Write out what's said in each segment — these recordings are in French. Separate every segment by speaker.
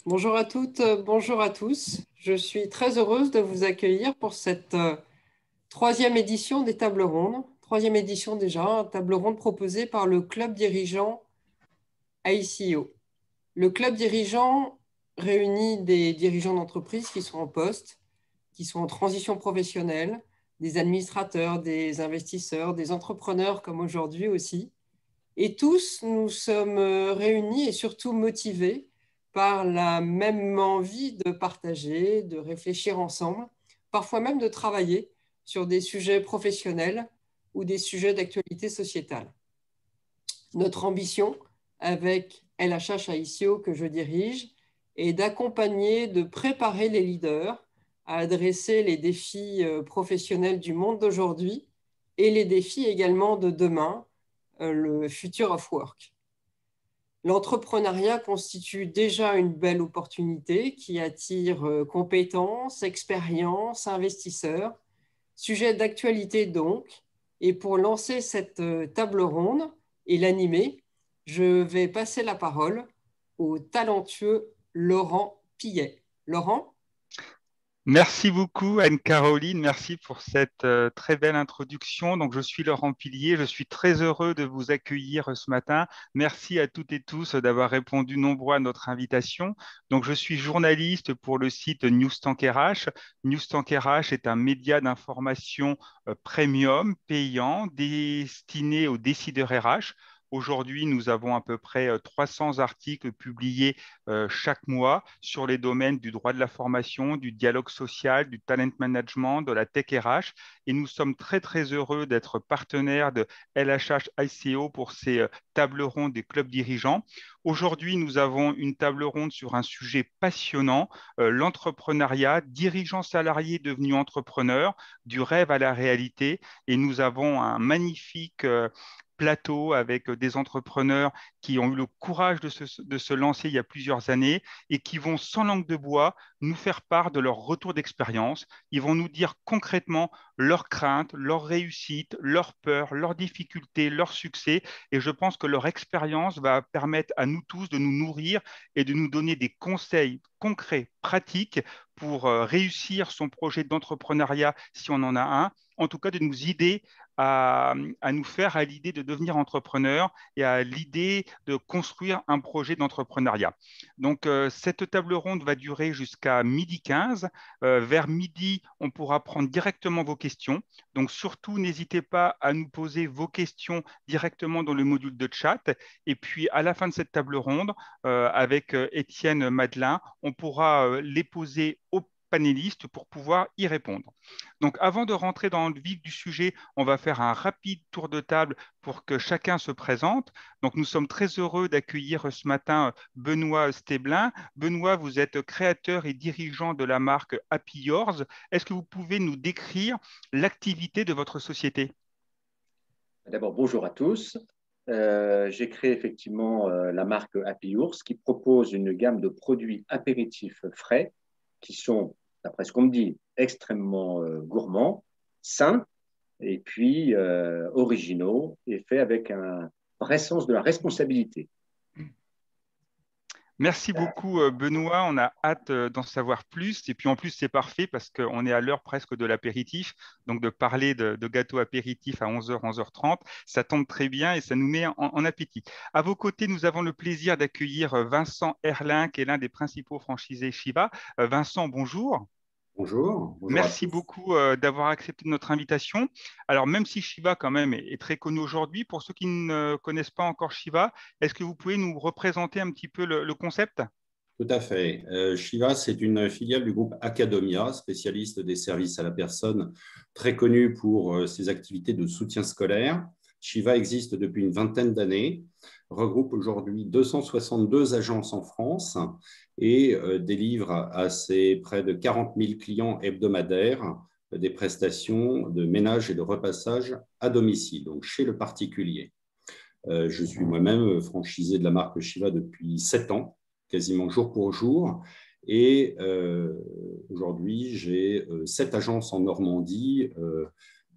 Speaker 1: Bonjour à toutes, bonjour à tous. Je suis très heureuse de vous accueillir pour cette troisième édition des tables rondes. Troisième édition déjà, table ronde proposée par le club dirigeant ICO. Le club dirigeant réunit des dirigeants d'entreprise qui sont en poste, qui sont en transition professionnelle, des administrateurs, des investisseurs, des entrepreneurs comme aujourd'hui aussi. Et tous, nous sommes réunis et surtout motivés par la même envie de partager, de réfléchir ensemble, parfois même de travailler sur des sujets professionnels ou des sujets d'actualité sociétale. Notre ambition avec LHH ICO que je dirige est d'accompagner, de préparer les leaders à adresser les défis professionnels du monde d'aujourd'hui et les défis également de demain, le future of work. L'entrepreneuriat constitue déjà une belle opportunité qui attire compétences, expériences, investisseurs. Sujet d'actualité donc. Et pour lancer cette table ronde et l'animer, je vais passer la parole au talentueux Laurent Pillet. Laurent?
Speaker 2: Merci beaucoup Anne-Caroline, merci pour cette très belle introduction. Donc, je suis Laurent Pilier, je suis très heureux de vous accueillir ce matin. Merci à toutes et tous d'avoir répondu nombreux à notre invitation. Donc, je suis journaliste pour le site Newstank RH. Newstank RH est un média d'information premium, payant, destiné aux décideurs RH. Aujourd'hui, nous avons à peu près 300 articles publiés chaque mois sur les domaines du droit de la formation, du dialogue social, du talent management, de la tech RH. Et nous sommes très, très heureux d'être partenaires de LHH ICO pour ces tables rondes des clubs dirigeants. Aujourd'hui, nous avons une table ronde sur un sujet passionnant, l'entrepreneuriat, dirigeants salariés devenus entrepreneurs, du rêve à la réalité. Et nous avons un magnifique plateau avec des entrepreneurs qui ont eu le courage de se lancer il y a plusieurs années et qui vont, sans langue de bois, nous faire part de leur retour d'expérience. Ils vont nous dire concrètement leurs craintes, leurs réussites, leurs peurs, leurs difficultés, leurs succès. Et je pense que leur expérience va permettre à nous tous de nous nourrir et de nous donner des conseils concrets, pratiques pour réussir son projet d'entrepreneuriat si on en a un. En tout cas, de nous aider à nous faire à l'idée de devenir entrepreneur et à l'idée de construire un projet d'entrepreneuriat. Donc, cette table ronde va durer jusqu'à midi 15. Vers midi, on pourra prendre directement vos questions. Donc, surtout, n'hésitez pas à nous poser vos questions directement dans le module de chat. Et puis, à la fin de cette table ronde, avec Étienne Madelin, on pourra les poser aux panélistes pour pouvoir y répondre. Donc, avant de rentrer dans le vif du sujet, on va faire un rapide tour de table pour que chacun se présente. Donc, nous sommes très heureux d'accueillir ce matin Benoît Steblin. Benoît, vous êtes créateur et dirigeant de la marque Happy Yours. Est-ce que vous pouvez nous décrire l'activité de votre société?
Speaker 3: D'abord, bonjour à tous. J'ai créé effectivement la marque Happy Yours qui propose une gamme de produits apéritifs frais qui sont, d'après ce qu'on me dit, extrêmement gourmands, sains et puis originaux et faits avec un vrai sens de la responsabilité.
Speaker 2: Merci beaucoup, Benoît. On a hâte d'en savoir plus. Et puis en plus, c'est parfait parce qu'on est à l'heure presque de l'apéritif. Donc de parler de gâteau apéritif à 11h, 11h30, ça tombe très bien et ça nous met en appétit. À vos côtés, nous avons le plaisir d'accueillir Vincent Herlin, qui est l'un des principaux franchisés Shiva. Vincent, bonjour.
Speaker 4: Bonjour, bonjour à
Speaker 2: Merci
Speaker 4: tous.
Speaker 2: beaucoup d'avoir accepté notre invitation. Alors, même si Shiva, quand même, est très connu aujourd'hui, pour ceux qui ne connaissent pas encore Shiva, est-ce que vous pouvez nous représenter un petit peu le concept?
Speaker 4: Tout à fait. Shiva, c'est une filiale du groupe Academia, spécialiste des services à la personne, très connue pour ses activités de soutien scolaire. Shiva existe depuis une vingtaine d'années, regroupe aujourd'hui 262 agences en France et délivre à ses près de 40 000 clients hebdomadaires des prestations de ménage et de repassage à domicile, donc chez le particulier. Je suis moi-même franchisé de la marque Shiva depuis 7 ans, quasiment jour pour jour. Et aujourd'hui, j'ai 7 agences en Normandie,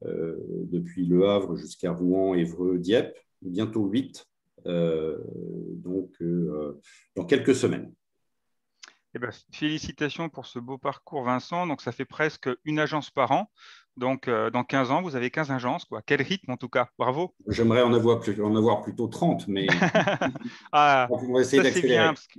Speaker 4: depuis Le Havre jusqu'à Rouen, Évreux, Dieppe, bientôt 8, donc dans quelques semaines.
Speaker 2: Eh ben, félicitations pour ce beau parcours, Vincent. Donc, ça fait presque une agence par an. Donc, dans 15 ans, vous avez 15 agences, quoi. Quel rythme, en tout cas. Bravo.
Speaker 4: J'aimerais en avoir plutôt 30, mais
Speaker 2: Ah,
Speaker 4: on va essayer
Speaker 2: ça, c'est bien,
Speaker 4: d'accélérer.
Speaker 2: parce que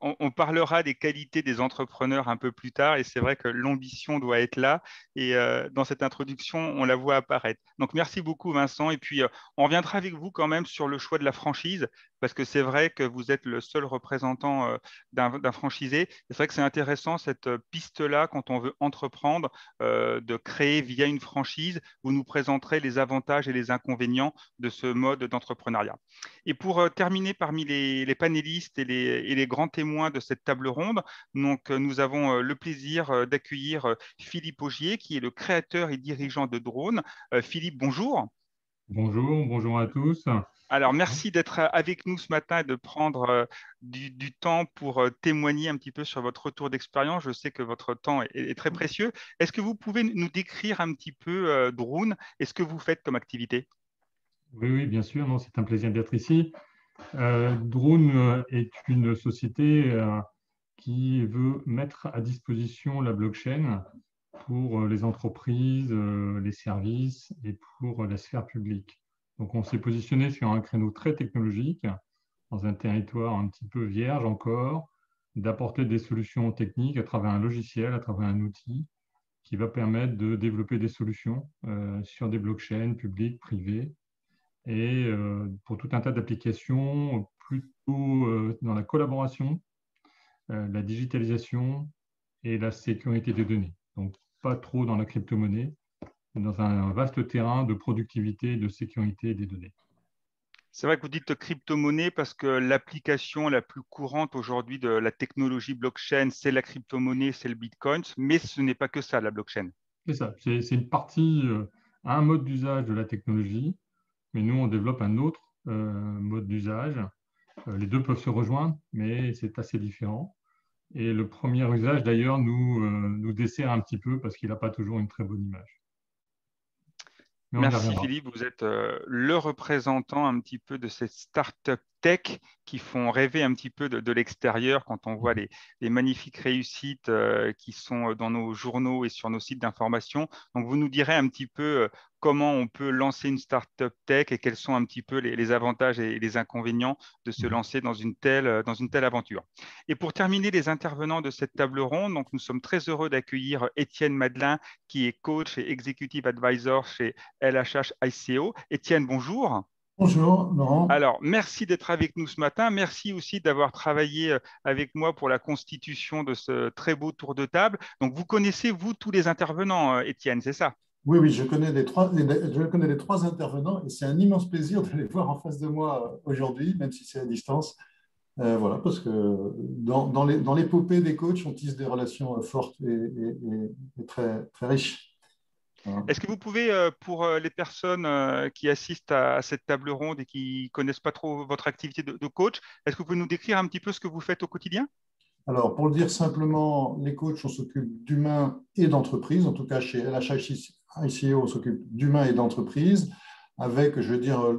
Speaker 2: on parlera des qualités des entrepreneurs un peu plus tard et c'est vrai que l'ambition doit être là et dans cette introduction, on la voit apparaître. Donc, merci beaucoup, Vincent. Et puis, on reviendra avec vous quand même sur le choix de la franchise parce que c'est vrai que vous êtes le seul représentant d'un franchisé. C'est vrai que c'est intéressant cette piste-là quand on veut entreprendre, de créer via une franchise. Vous nous présenterez les avantages et les inconvénients de ce mode d'entrepreneuriat. Et pour terminer parmi les panélistes et les grands témoins de cette table ronde, donc, nous avons le plaisir d'accueillir Philippe Augier, qui est le créateur et dirigeant de Drone. Philippe, bonjour.
Speaker 5: Bonjour, bonjour à tous.
Speaker 2: Alors, merci d'être avec nous ce matin et de prendre du temps pour témoigner un petit peu sur votre retour d'expérience. Je sais que votre temps est très précieux. Est-ce que vous pouvez nous décrire un petit peu Drone et ce que vous faites comme activité?
Speaker 5: Oui, oui, bien sûr, non, c'est un plaisir d'être ici. Drone est une société qui veut mettre à disposition la blockchain pour les entreprises, les services et pour la sphère publique. Donc, on s'est positionné sur un créneau très technologique, dans un territoire un petit peu vierge encore, d'apporter des solutions techniques à travers un logiciel, à travers un outil qui va permettre de développer des solutions sur des blockchains publiques, privées, et pour tout un tas d'applications plutôt dans la collaboration, la digitalisation et la sécurité des données. Donc, pas trop dans la crypto-monnaie, mais dans un vaste terrain de productivité et de sécurité des données.
Speaker 2: C'est vrai que vous dites crypto-monnaie parce que l'application la plus courante aujourd'hui de la technologie blockchain, c'est la crypto-monnaie, c'est le Bitcoin, mais ce n'est pas que ça, la blockchain.
Speaker 5: C'est ça, c'est une partie, un mode d'usage de la technologie, mais nous, on développe un autre mode d'usage. Les deux peuvent se rejoindre, mais c'est assez différent. Et le premier usage, d'ailleurs, nous dessert un petit peu parce qu'il n'a pas toujours une très bonne image. Mais on y
Speaker 2: Merci
Speaker 5: reviendra.
Speaker 2: Philippe, vous êtes le représentant un petit peu de ces startups tech qui font rêver un petit peu de l'extérieur quand on voit les magnifiques réussites qui sont dans nos journaux et sur nos sites d'information. Donc vous nous direz un petit peu comment on peut lancer une startup tech et quels sont un petit peu les avantages et les inconvénients de se lancer dans une telle aventure. Et pour terminer les intervenants de cette table ronde, donc nous sommes très heureux d'accueillir Étienne Madelin qui est coach et executive advisor chez LHH ICO. Étienne, bonjour.
Speaker 6: Bonjour, Laurent.
Speaker 2: Alors, merci d'être avec nous ce matin. Merci aussi d'avoir travaillé avec moi pour la constitution de ce très beau tour de table. Donc, vous connaissez, vous, tous les intervenants, Étienne, c'est ça?
Speaker 6: Oui, oui, je connais les trois intervenants et c'est un immense plaisir de les voir en face de moi aujourd'hui, même si c'est à distance. Voilà, parce que dans l'épopée des coachs, on tisse des relations fortes et très, très riches. Voilà.
Speaker 2: Est-ce que vous pouvez, pour les personnes qui assistent à cette table ronde et qui ne connaissent pas trop votre activité de coach, est-ce que vous pouvez nous décrire un petit peu ce que vous faites au quotidien?
Speaker 6: Alors, pour le dire simplement, les coachs, on s'occupe d'humains et d'entreprise. En tout cas, chez LHH ICO, on s'occupe d'humains et d'entreprise. Avec, je veux dire,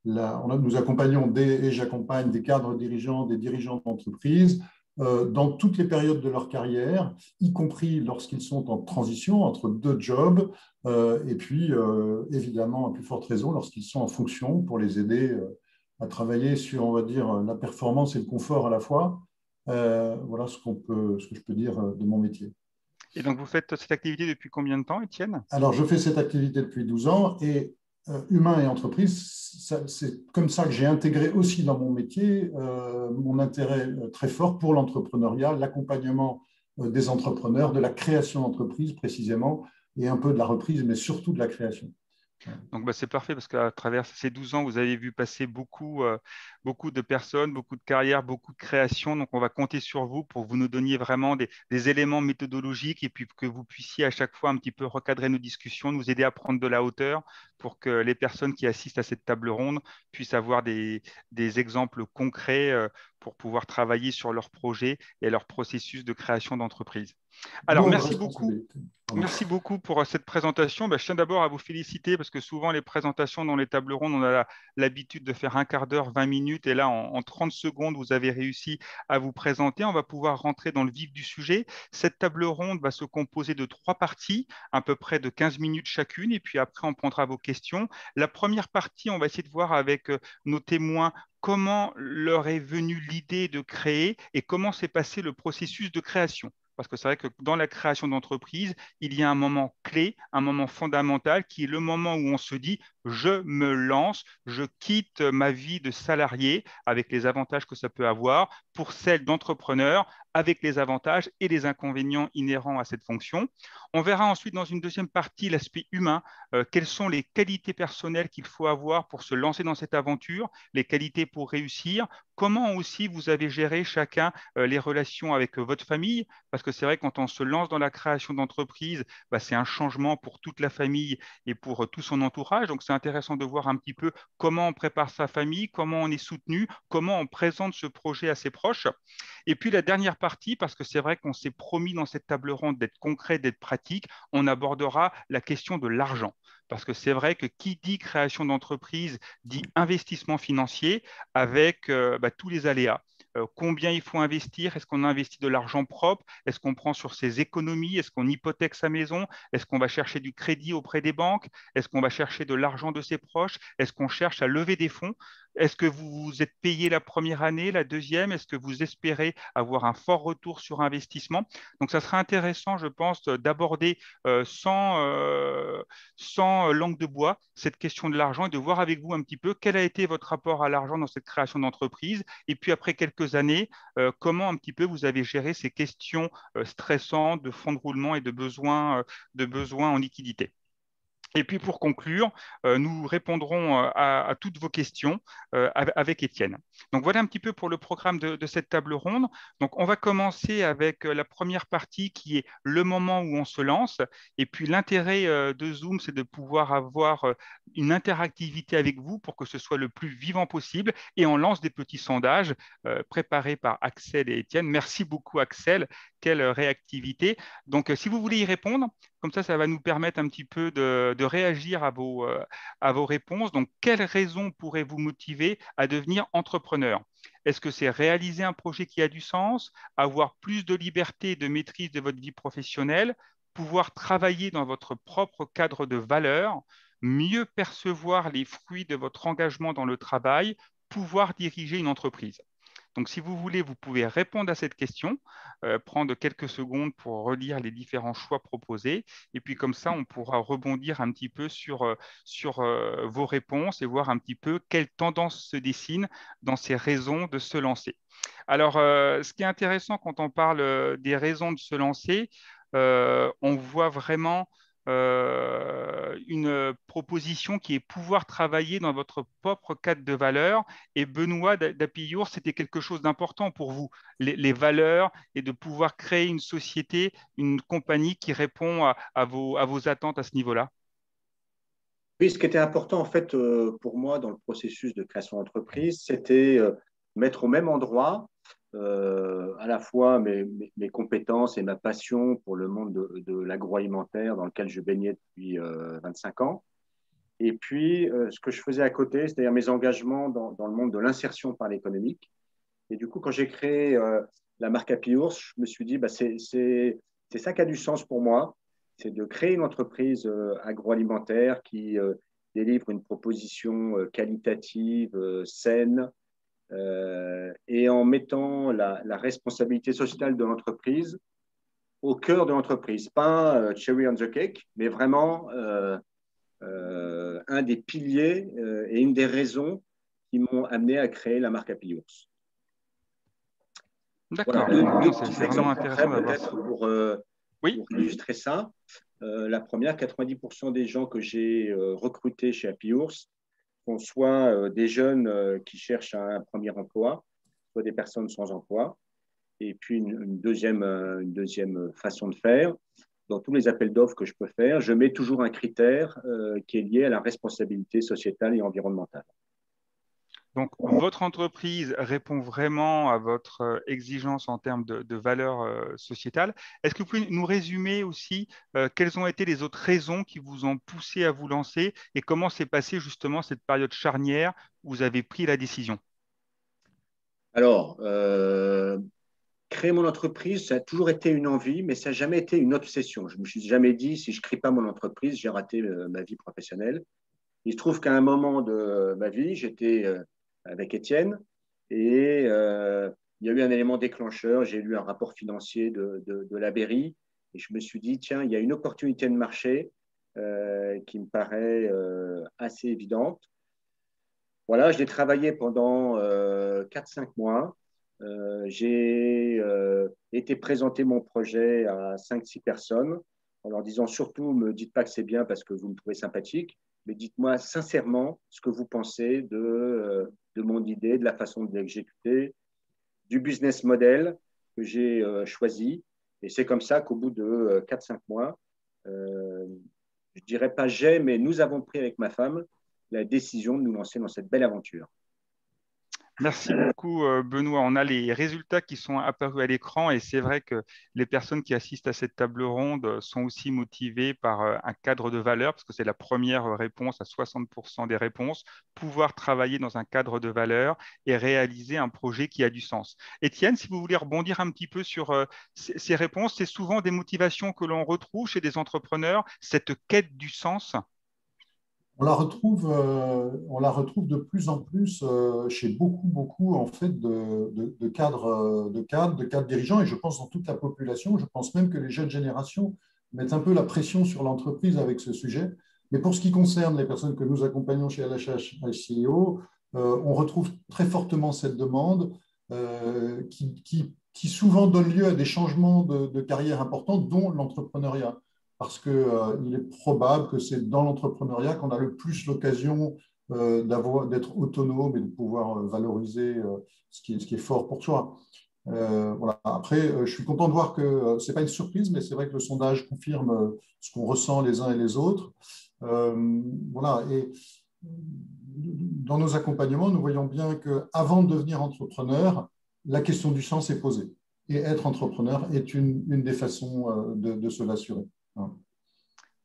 Speaker 6: nous accompagnons et j'accompagne des cadres dirigeants, des dirigeants d'entreprise dans toutes les périodes de leur carrière, y compris lorsqu'ils sont en transition entre deux jobs, et puis évidemment, à plus forte raison, lorsqu'ils sont en fonction pour les aider à travailler sur, on va dire, la performance et le confort à la fois. Voilà ce que je peux dire de mon métier.
Speaker 2: Et donc, vous faites cette activité depuis combien de temps, Étienne?
Speaker 6: Alors, je fais cette activité depuis 12 ans et humain et entreprise, c'est comme ça que j'ai intégré aussi dans mon métier mon intérêt très fort pour l'entrepreneuriat, l'accompagnement des entrepreneurs, de la création d'entreprise précisément, et un peu de la reprise, mais surtout de la création.
Speaker 2: Donc, bah, c'est parfait parce qu'à travers ces 12 ans, vous avez vu passer beaucoup de personnes, beaucoup de carrières, beaucoup de créations. Donc, on va compter sur vous pour que vous nous donniez vraiment des éléments méthodologiques et puis que vous puissiez à chaque fois un petit peu recadrer nos discussions, nous aider à prendre de la hauteur pour que les personnes qui assistent à cette table ronde puissent avoir des exemples concrets pour pouvoir travailler sur leurs projets et leur processus de création d'entreprise. Alors,
Speaker 6: Lourde responsabilité.
Speaker 2: Merci beaucoup pour cette présentation. Je tiens d'abord à vous féliciter parce que souvent les présentations dans les tables rondes, on a l'habitude de faire un quart d'heure, 20 minutes et là en 30 secondes, vous avez réussi à vous présenter. On va pouvoir rentrer dans le vif du sujet. Cette table ronde va se composer de 3 parties, à peu près de 15 minutes chacune et puis après on prendra vos questions. La première partie, on va essayer de voir avec nos témoins comment leur est venue l'idée de créer et comment s'est passé le processus de création. Parce que c'est vrai que dans la création d'entreprise, il y a un moment clé, un moment fondamental qui est le moment où on se dit je me lance, je quitte ma vie de salarié avec les avantages que ça peut avoir pour celle d'entrepreneur avec les avantages et les inconvénients inhérents à cette fonction. On verra ensuite dans une deuxième partie l'aspect humain, quelles sont les qualités personnelles qu'il faut avoir pour se lancer dans cette aventure, les qualités pour réussir, comment aussi vous avez géré chacun les relations avec votre famille, parce que c'est vrai quand on se lance dans la création d'entreprise, c'est un changement pour toute la famille et pour tout son entourage. Donc, c'est intéressant de voir un petit peu comment on prépare sa famille, comment on est soutenu, comment on présente ce projet à ses proches. Et puis, la dernière partie, parce que c'est vrai qu'on s'est promis dans cette table ronde d'être concret, d'être pratique, on abordera la question de l'argent. Parce que c'est vrai que qui dit création d'entreprise dit investissement financier avec tous les aléas. Combien il faut investir? Est-ce qu'on investit de l'argent propre? Est-ce qu'on prend sur ses économies? Est-ce qu'on hypothèque sa maison? Est-ce qu'on va chercher du crédit auprès des banques? Est-ce qu'on va chercher de l'argent de ses proches? Est-ce qu'on cherche à lever des fonds? Est-ce que vous vous êtes payé la première année, la deuxième? Est-ce que vous espérez avoir un fort retour sur investissement? Donc, ça sera intéressant, je pense, d'aborder sans langue de bois cette question de l'argent et de voir avec vous un petit peu quel a été votre rapport à l'argent dans cette création d'entreprise. Et puis, après quelques années, comment un petit peu vous avez géré ces questions stressantes de fonds de roulement et de besoins en liquidité. Et puis pour conclure, nous répondrons à toutes vos questions avec Étienne. Donc voilà un petit peu pour le programme de cette table ronde. Donc on va commencer avec la première partie qui est le moment où on se lance. Et puis l'intérêt de Zoom, c'est de pouvoir avoir une interactivité avec vous pour que ce soit le plus vivant possible. Et on lance des petits sondages préparés par Axel et Étienne. Merci beaucoup Axel, quelle réactivité. Donc si vous voulez y répondre, comme ça va nous permettre un petit peu de réagir à vos réponses. Donc, quelles raisons pourraient vous motiver à devenir entrepreneur? Est-ce que c'est réaliser un projet qui a du sens, avoir plus de liberté et de maîtrise de votre vie professionnelle, pouvoir travailler dans votre propre cadre de valeurs, mieux percevoir les fruits de votre engagement dans le travail, pouvoir diriger une entreprise? Donc, si vous voulez, vous pouvez répondre à cette question, prendre quelques secondes pour relire les différents choix proposés. Et puis, comme ça, on pourra rebondir un petit peu sur vos réponses et voir un petit peu quelle tendance se dessine dans ces raisons de se lancer. Alors, ce qui est intéressant quand on parle des raisons de se lancer, on voit vraiment une proposition qui est pouvoir travailler dans votre propre cadre de valeurs. Et Benoît d'Apiours, c'était quelque chose d'important pour vous, les valeurs et de pouvoir créer une société, une compagnie qui répond à vos attentes à ce niveau-là.
Speaker 3: Oui, ce qui était important en fait pour moi dans le processus de création d'entreprise, c'était mettre au même endroit à la fois mes compétences et ma passion pour le monde de l'agroalimentaire dans lequel je baignais depuis 25 ans. Et puis, ce que je faisais à côté, c'est-à-dire mes engagements dans le monde de l'insertion par l'économique. Et du coup, quand j'ai créé la marque Happy Ours, je me suis dit, c'est ça qui a du sens pour moi, c'est de créer une entreprise agroalimentaire qui délivre une proposition qualitative, saine, et en mettant la responsabilité sociale de l'entreprise au cœur de l'entreprise. Pas cherry on the cake, mais vraiment un des piliers et une des raisons qui m'ont amené à créer la marque Happy Ours.
Speaker 2: D'accord,
Speaker 3: voilà,
Speaker 2: c'est vraiment intéressant d'avoir ça.
Speaker 3: Pour illustrer ça. La première, 90% des gens que j'ai recrutés chez Happy Ours sont soit des jeunes qui cherchent un premier emploi, soit des personnes sans emploi. Et puis une deuxième façon de faire, dans tous les appels d'offres que je peux faire, je mets toujours un critère qui est lié à la responsabilité sociétale et environnementale.
Speaker 2: Donc, votre entreprise répond vraiment à votre exigence en termes de valeur sociétale. Est-ce que vous pouvez nous résumer aussi quelles ont été les autres raisons qui vous ont poussé à vous lancer et comment s'est passée justement cette période charnière où vous avez pris la décision?
Speaker 3: Alors, créer mon entreprise, ça a toujours été une envie, mais ça n'a jamais été une obsession. Je ne me suis jamais dit, si je ne crée pas mon entreprise, j'ai raté ma vie professionnelle. Il se trouve qu'à un moment de ma vie, j'étais avec Étienne et il y a eu un élément déclencheur. J'ai lu un rapport financier de la BRI et je me suis dit, tiens, il y a une opportunité de marché qui me paraît assez évidente. Voilà, je l'ai travaillé pendant 4-5 mois. J'ai été présenter mon projet à 5-6 personnes en leur disant surtout, ne me dites pas que c'est bien parce que vous me trouvez sympathique, mais dites-moi sincèrement ce que vous pensez de mon idée, de la façon de l'exécuter, du business model que j'ai choisi. Et c'est comme ça qu'au bout de 4-5 mois, je ne dirais pas j'ai, mais nous avons pris avec ma femme la décision de nous lancer dans cette belle aventure.
Speaker 2: Merci beaucoup, Benoît. On a les résultats qui sont apparus à l'écran et c'est vrai que les personnes qui assistent à cette table ronde sont aussi motivées par un cadre de valeur, parce que c'est la première réponse à 60% des réponses, pouvoir travailler dans un cadre de valeur et réaliser un projet qui a du sens. Étienne, si vous voulez rebondir un petit peu sur ces réponses, c'est souvent des motivations que l'on retrouve chez des entrepreneurs, cette quête du sens.
Speaker 6: On la retrouve de plus en plus chez beaucoup en fait de cadres dirigeants, et je pense dans toute la population. Je pense même que les jeunes générations mettent un peu la pression sur l'entreprise avec ce sujet. Mais pour ce qui concerne les personnes que nous accompagnons chez LHH CEO, on retrouve très fortement cette demande qui souvent donne lieu à des changements de carrière importants, dont l'entrepreneuriat, parce qu'il est probable que c'est dans l'entrepreneuriat qu'on a le plus l'occasion d'être autonome et de pouvoir valoriser ce qui est fort pour soi. Voilà. Après, je suis content de voir que ce n'est pas une surprise, mais c'est vrai que le sondage confirme ce qu'on ressent les uns et les autres. Voilà. Et dans nos accompagnements, nous voyons bien qu'avant de devenir entrepreneur, la question du sens est posée. Et être entrepreneur est une des façons de se l'assurer.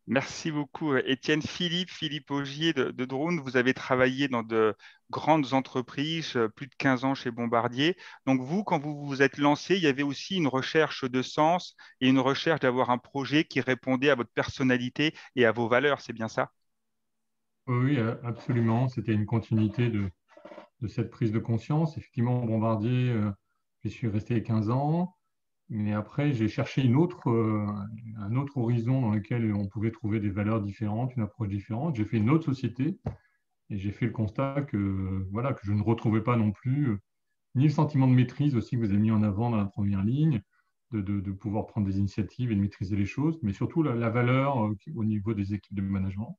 Speaker 2: Merci beaucoup, Étienne. Philippe Augier de Drone, vous avez travaillé dans de grandes entreprises, plus de 15 ans chez Bombardier. Donc vous, quand vous vous êtes lancé, il y avait aussi une recherche de sens et une recherche d'avoir un projet qui répondait à votre personnalité et à vos valeurs, c'est bien ça?
Speaker 5: Oui, absolument. C'était une continuité de cette prise de conscience. Effectivement, Bombardier, j'y suis resté 15 ans. Mais après, j'ai cherché un autre horizon dans lequel on pouvait trouver des valeurs différentes, une approche différente. J'ai fait une autre société et j'ai fait le constat que, voilà, que je ne retrouvais pas non plus ni le sentiment de maîtrise aussi que vous avez mis en avant dans la première ligne, de pouvoir prendre des initiatives et de maîtriser les choses, mais surtout la valeur au niveau des équipes de management,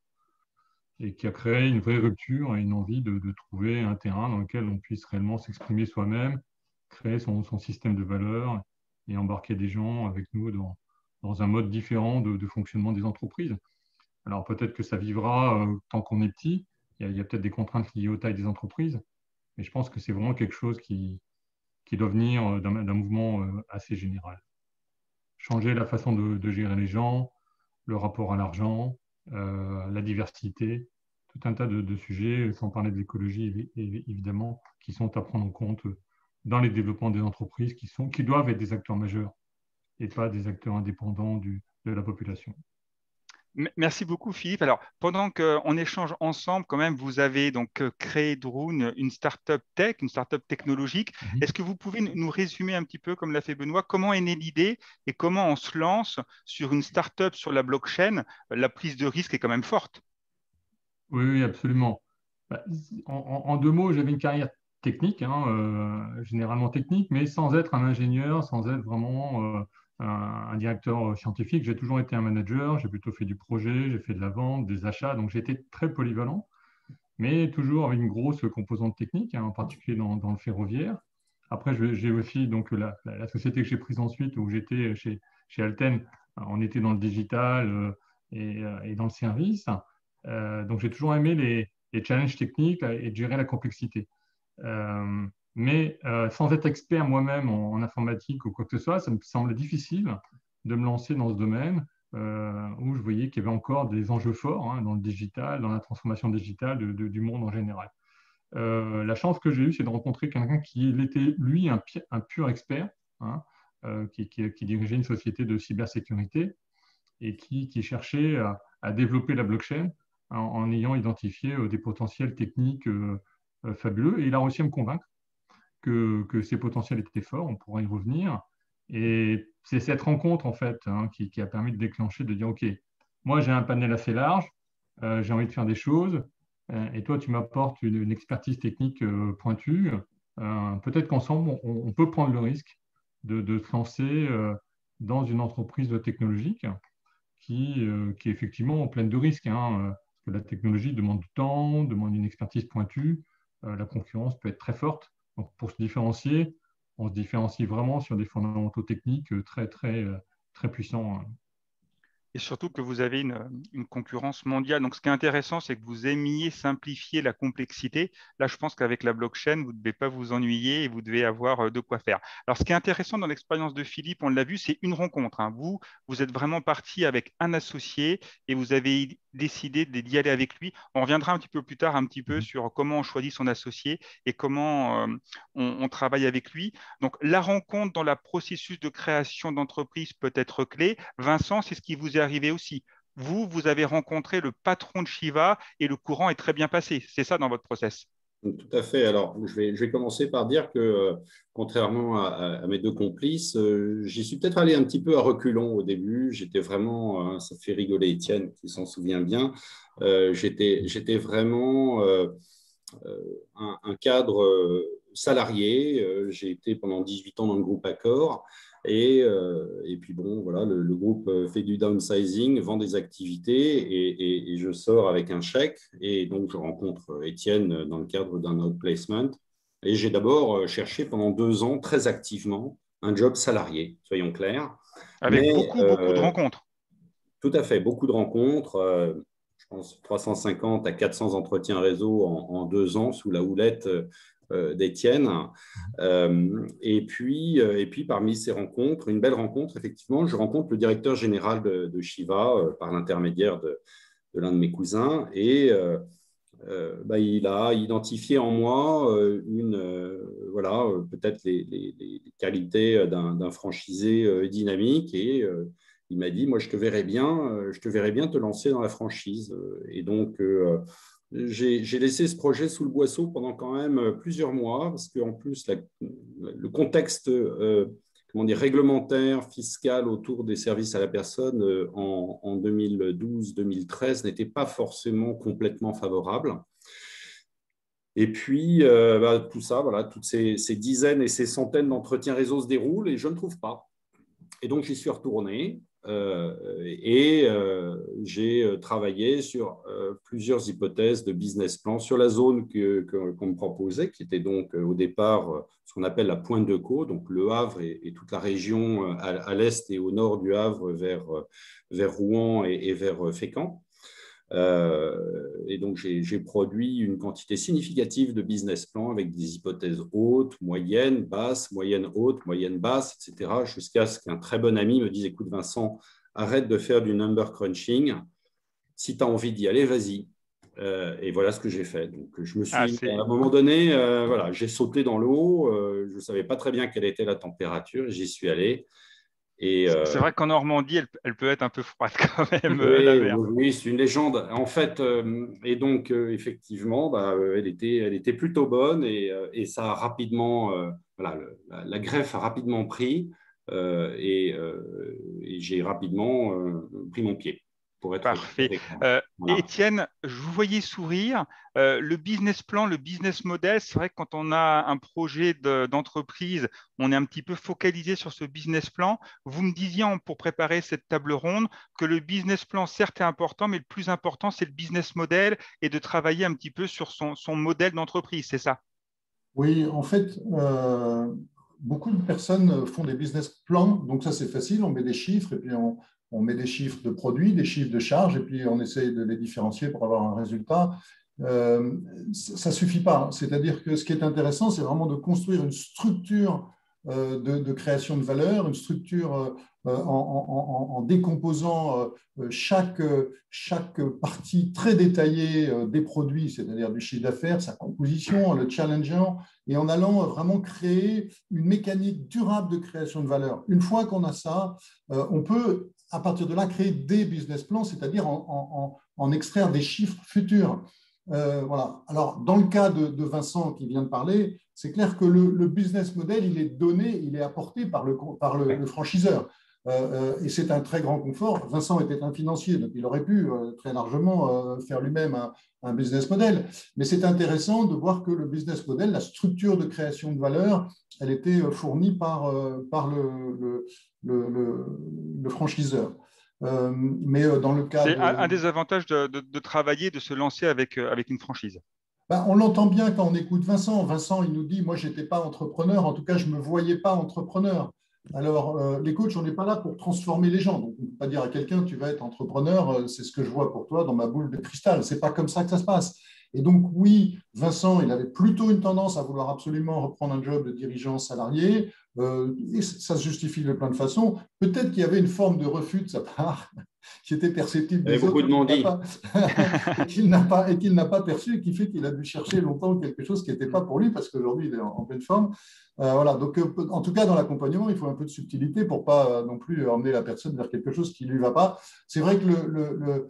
Speaker 5: et qui a créé une vraie rupture et une envie de trouver un terrain dans lequel on puisse réellement s'exprimer soi-même, créer son système de valeurs et embarquer des gens avec nous dans un mode différent de fonctionnement des entreprises. Alors peut-être que ça vivra tant qu'on est petit, il y a peut-être des contraintes liées aux tailles des entreprises, mais je pense que c'est vraiment quelque chose qui doit venir d'un mouvement assez général. Changer la façon de gérer les gens, le rapport à l'argent, la diversité, tout un tas de sujets, sans parler de l'écologie évidemment, qui sont à prendre en compte dans les développements des entreprises qui doivent être des acteurs majeurs et pas des acteurs indépendants de la population.
Speaker 2: Merci beaucoup, Philippe. Alors, pendant qu'on échange ensemble, quand même, vous avez donc créé Drone, une start-up tech, une start-up technologique. Est-ce que vous pouvez nous résumer un petit peu, comme l'a fait Benoît, comment est née l'idée et comment on se lance sur une start-up sur la blockchain? La prise de risque est quand même forte.
Speaker 5: Oui, absolument. En 2 mots, j'avais une carrière technique, généralement technique, mais sans être un ingénieur, sans être vraiment un directeur scientifique. J'ai toujours été un manager, j'ai plutôt fait du projet, j'ai fait de la vente, des achats, donc j'étais très polyvalent, mais toujours avec une grosse composante technique, en particulier dans le ferroviaire. Après, j'ai aussi donc, la société que j'ai prise ensuite, où j'étais chez Alten, on était dans le digital et dans le service. Donc, j'ai toujours aimé les challenges techniques et de gérer la complexité. Mais sans être expert moi-même en informatique ou quoi que ce soit, ça me semblait difficile de me lancer dans ce domaine où je voyais qu'il y avait encore des enjeux forts dans le digital, dans la transformation digitale du monde en général. La chance que j'ai eue, c'est de rencontrer quelqu'un qui était, lui, un pur expert, qui dirigeait une société de cybersécurité et qui cherchait à développer la blockchain en ayant identifié des potentiels techniques fabuleux. Et il a réussi à me convaincre que ces potentiels étaient forts, on pourra y revenir. Et c'est cette rencontre, en fait, qui a permis de déclencher, de dire, OK, moi, j'ai un panel assez large, j'ai envie de faire des choses, et toi, tu m'apportes une expertise technique pointue. Peut-être qu'ensemble, on peut prendre le risque de se lancer dans une entreprise technologique qui est effectivement pleine de risques, parce que la technologie demande du temps, demande une expertise pointue, la concurrence peut être très forte. Donc, pour se différencier, on se différencie vraiment sur des fondamentaux techniques très puissants.
Speaker 2: Et surtout que vous avez une concurrence mondiale. Donc, ce qui est intéressant, c'est que vous aimiez simplifier la complexité. Là, je pense qu'avec la blockchain, vous ne devez pas vous ennuyer et vous devez avoir de quoi faire. Alors, ce qui est intéressant dans l'expérience de Philippe, on l'a vu, c'est une rencontre. Vous êtes vraiment parti avec un associé et vous avez décidé d'y aller avec lui. On reviendra un petit peu plus tard, un petit peu sur comment on choisit son associé et comment on travaille avec lui. Donc, la rencontre dans le processus de création d'entreprise peut être clé. Vincent, c'est ce qui vous est arrivé aussi. Vous avez rencontré le patron de Shiva et le courant est très bien passé. C'est ça dans votre process?
Speaker 4: Tout à fait. Alors, je vais commencer par dire que, contrairement à mes deux complices, j'y suis peut-être allé un petit peu à reculons au début. J'étais vraiment, ça fait rigoler Étienne qui s'en souvient bien, j'étais vraiment un cadre salarié. J'ai été pendant 18 ans dans le groupe Accor. Et puis bon, voilà, le groupe fait du downsizing, vend des activités et je sors avec un chèque. Et donc, je rencontre Étienne dans le cadre d'un outplacement. Et j'ai d'abord cherché pendant 2 ans très activement un job salarié, soyons clairs.
Speaker 2: Avec
Speaker 4: Mais
Speaker 2: beaucoup de rencontres.
Speaker 4: tout à fait, beaucoup de rencontres. Je pense 350 à 400 entretiens réseau en 2 ans sous la houlette d'Étienne. Et puis, parmi ces rencontres, une belle rencontre, effectivement, je rencontre le directeur général de Shiva par l'intermédiaire de l'un de mes cousins. Et il a identifié en moi peut-être les qualités d'un franchisé dynamique. Et il m'a dit, moi, je te verrais bien te lancer dans la franchise. Et donc, j'ai laissé ce projet sous le boisseau pendant quand même plusieurs mois, parce qu'en plus, le contexte réglementaire, fiscal autour des services à la personne en 2012-2013 n'était pas forcément complètement favorable. Et puis, tout ça, voilà, toutes ces dizaines et ces centaines d'entretiens réseau se déroulent et je ne trouve pas. Et donc, j'y suis retourné j'ai travaillé sur plusieurs hypothèses de business plan sur la zone qu'on me proposait, qui était donc au départ ce qu'on appelle la pointe de Caux, donc le Havre et toute la région à l'est et au nord du Havre vers Rouen et vers Fécamp. Et donc, j'ai produit une quantité significative de business plans avec des hypothèses hautes, moyennes, basses, moyennes hautes, moyennes basses, etc. Jusqu'à ce qu'un très bon ami me dise, écoute Vincent, arrête de faire du number crunching. Si tu as envie d'y aller, vas-y. Et voilà ce que j'ai fait. Donc, je me suis, à un moment donné, j'ai sauté dans l'eau. Je ne savais pas très bien quelle était la température. J'y suis allé.
Speaker 2: C'est vrai qu'en Normandie, elle peut être un peu froide quand même.
Speaker 4: Oui, c'est une légende. En fait, et donc, effectivement, elle était plutôt bonne et ça a rapidement, la greffe a rapidement pris et j'ai rapidement pris mon pied. Pour être
Speaker 2: Parfait. Étienne, je vous voyais sourire. Le business plan, le business model, c'est vrai que quand on a un projet d'entreprise, on est un petit peu focalisé sur ce business plan. Vous me disiez pour préparer cette table ronde que le business plan, certes, est important, mais le plus important, c'est le business model et de travailler un petit peu sur son modèle d'entreprise, c'est ça?
Speaker 6: Oui, en fait, beaucoup de personnes font des business plans. Donc ça, c'est facile. On met des chiffres et puis on met des chiffres de produits, des chiffres de charges, et puis on essaye de les différencier pour avoir un résultat. ça ne suffit pas. C'est-à-dire que ce qui est intéressant, c'est vraiment de construire une structure de création de valeur, une structure en décomposant chaque partie très détaillée des produits, c'est-à-dire du chiffre d'affaires, sa composition, en le challengeant et en allant vraiment créer une mécanique durable de création de valeur. Une fois qu'on a ça, on peut, à partir de là, créer des business plans, c'est-à-dire en extraire des chiffres futurs. Voilà. Alors, dans le cas de Vincent qui vient de parler, c'est clair que le business model, il est donné, il est apporté par le franchiseur. Et c'est un très grand confort. Vincent était un financier, donc il aurait pu très largement faire lui-même un business model. Mais c'est intéressant de voir que le business model, la structure de création de valeur, elle était fournie par le franchiseur. Mais dans le cas
Speaker 2: C'est un des avantages de travailler, de se lancer avec une franchise.
Speaker 6: Ben, on l'entend bien quand on écoute Vincent. Vincent, il nous dit, moi, je n'étais pas entrepreneur. En tout cas, je ne me voyais pas entrepreneur. Alors, les coachs, on n'est pas là pour transformer les gens. Donc, on ne peut pas dire à quelqu'un, tu vas être entrepreneur, c'est ce que je vois pour toi dans ma boule de cristal. Ce n'est pas comme ça que ça se passe. Et donc, oui, Vincent, il avait plutôt une tendance à vouloir absolument reprendre un job de dirigeant salarié. Et ça se justifie de plein de façons. Peut-être qu'il y avait une forme de refus de sa part qui était perceptible des autres et qu'il n'a pas perçu et qui fait qu'il a dû chercher longtemps quelque chose qui n'était pas pour lui parce qu'aujourd'hui, il est en pleine forme. Voilà. Donc, en tout cas, dans l'accompagnement, il faut un peu de subtilité pour ne pas non plus emmener la personne vers quelque chose qui ne lui va pas. C'est vrai que,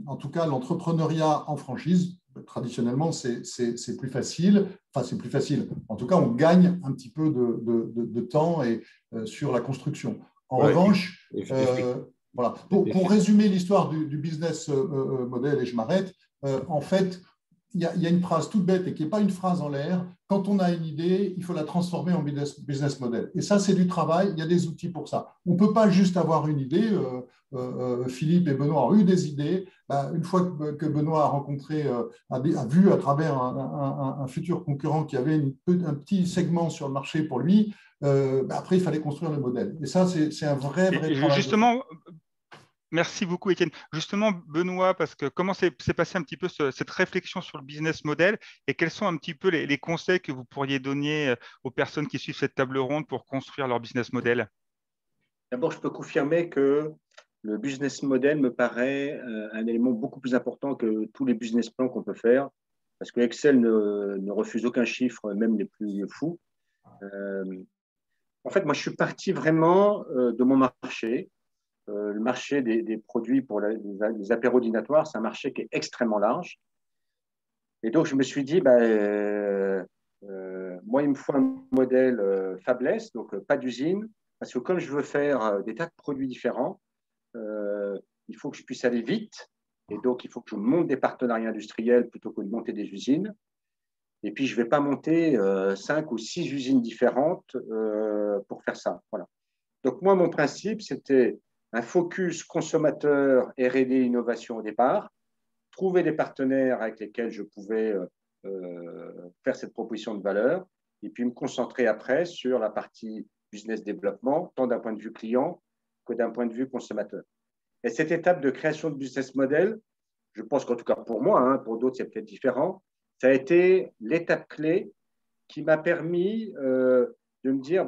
Speaker 6: en tout cas, l'entrepreneuriat en franchise, traditionnellement, c'est plus facile. Enfin, c'est plus facile. En tout cas, on gagne un petit peu de temps et, sur la construction. En revanche, voilà. Pour résumer l'histoire du business model, et je m'arrête, en fait, il y a une phrase toute bête et qui n'est pas une phrase en l'air. Quand on a une idée, il faut la transformer en business model. Et ça, c'est du travail. Il y a des outils pour ça. On ne peut pas juste avoir une idée. Philippe et Benoît ont eu des idées. Une fois que Benoît a rencontré, a vu à travers un futur concurrent qui avait un petit segment sur le marché pour lui, après, il fallait construire le modèle. Et ça, c'est un vrai travail.
Speaker 2: Justement, merci beaucoup, Étienne. Justement, Benoît, parce que comment s'est passé un petit peu cette réflexion sur le business model et quels sont un petit peu les conseils que vous pourriez donner aux personnes qui suivent cette table ronde pour construire leur business model?
Speaker 3: D'abord, je peux confirmer que le business model me paraît un élément beaucoup plus important que tous les business plans qu'on peut faire, parce que Excel ne refuse aucun chiffre, même les plus fous. En fait, moi, je suis parti vraiment de mon marché. Le marché des produits pour les apéros dînatoires, c'est un marché qui est extrêmement large. Et donc, je me suis dit, moi, il me faut un modèle fabless, donc pas d'usine, parce que comme je veux faire des tas de produits différents, il faut que je puisse aller vite. Et donc, il faut que je monte des partenariats industriels plutôt que de monter des usines. Et puis, je ne vais pas monter 5 ou 6 usines différentes pour faire ça. Voilà. Donc, moi, mon principe, c'était un focus consommateur, R&D, innovation au départ, trouver des partenaires avec lesquels je pouvais faire cette proposition de valeur, et puis me concentrer après sur la partie business développement, tant d'un point de vue client que d'un point de vue consommateur. Et cette étape de création de business model, je pense qu'en tout cas pour moi, pour d'autres c'est peut-être différent, ça a été l'étape clé qui m'a permis de me dire,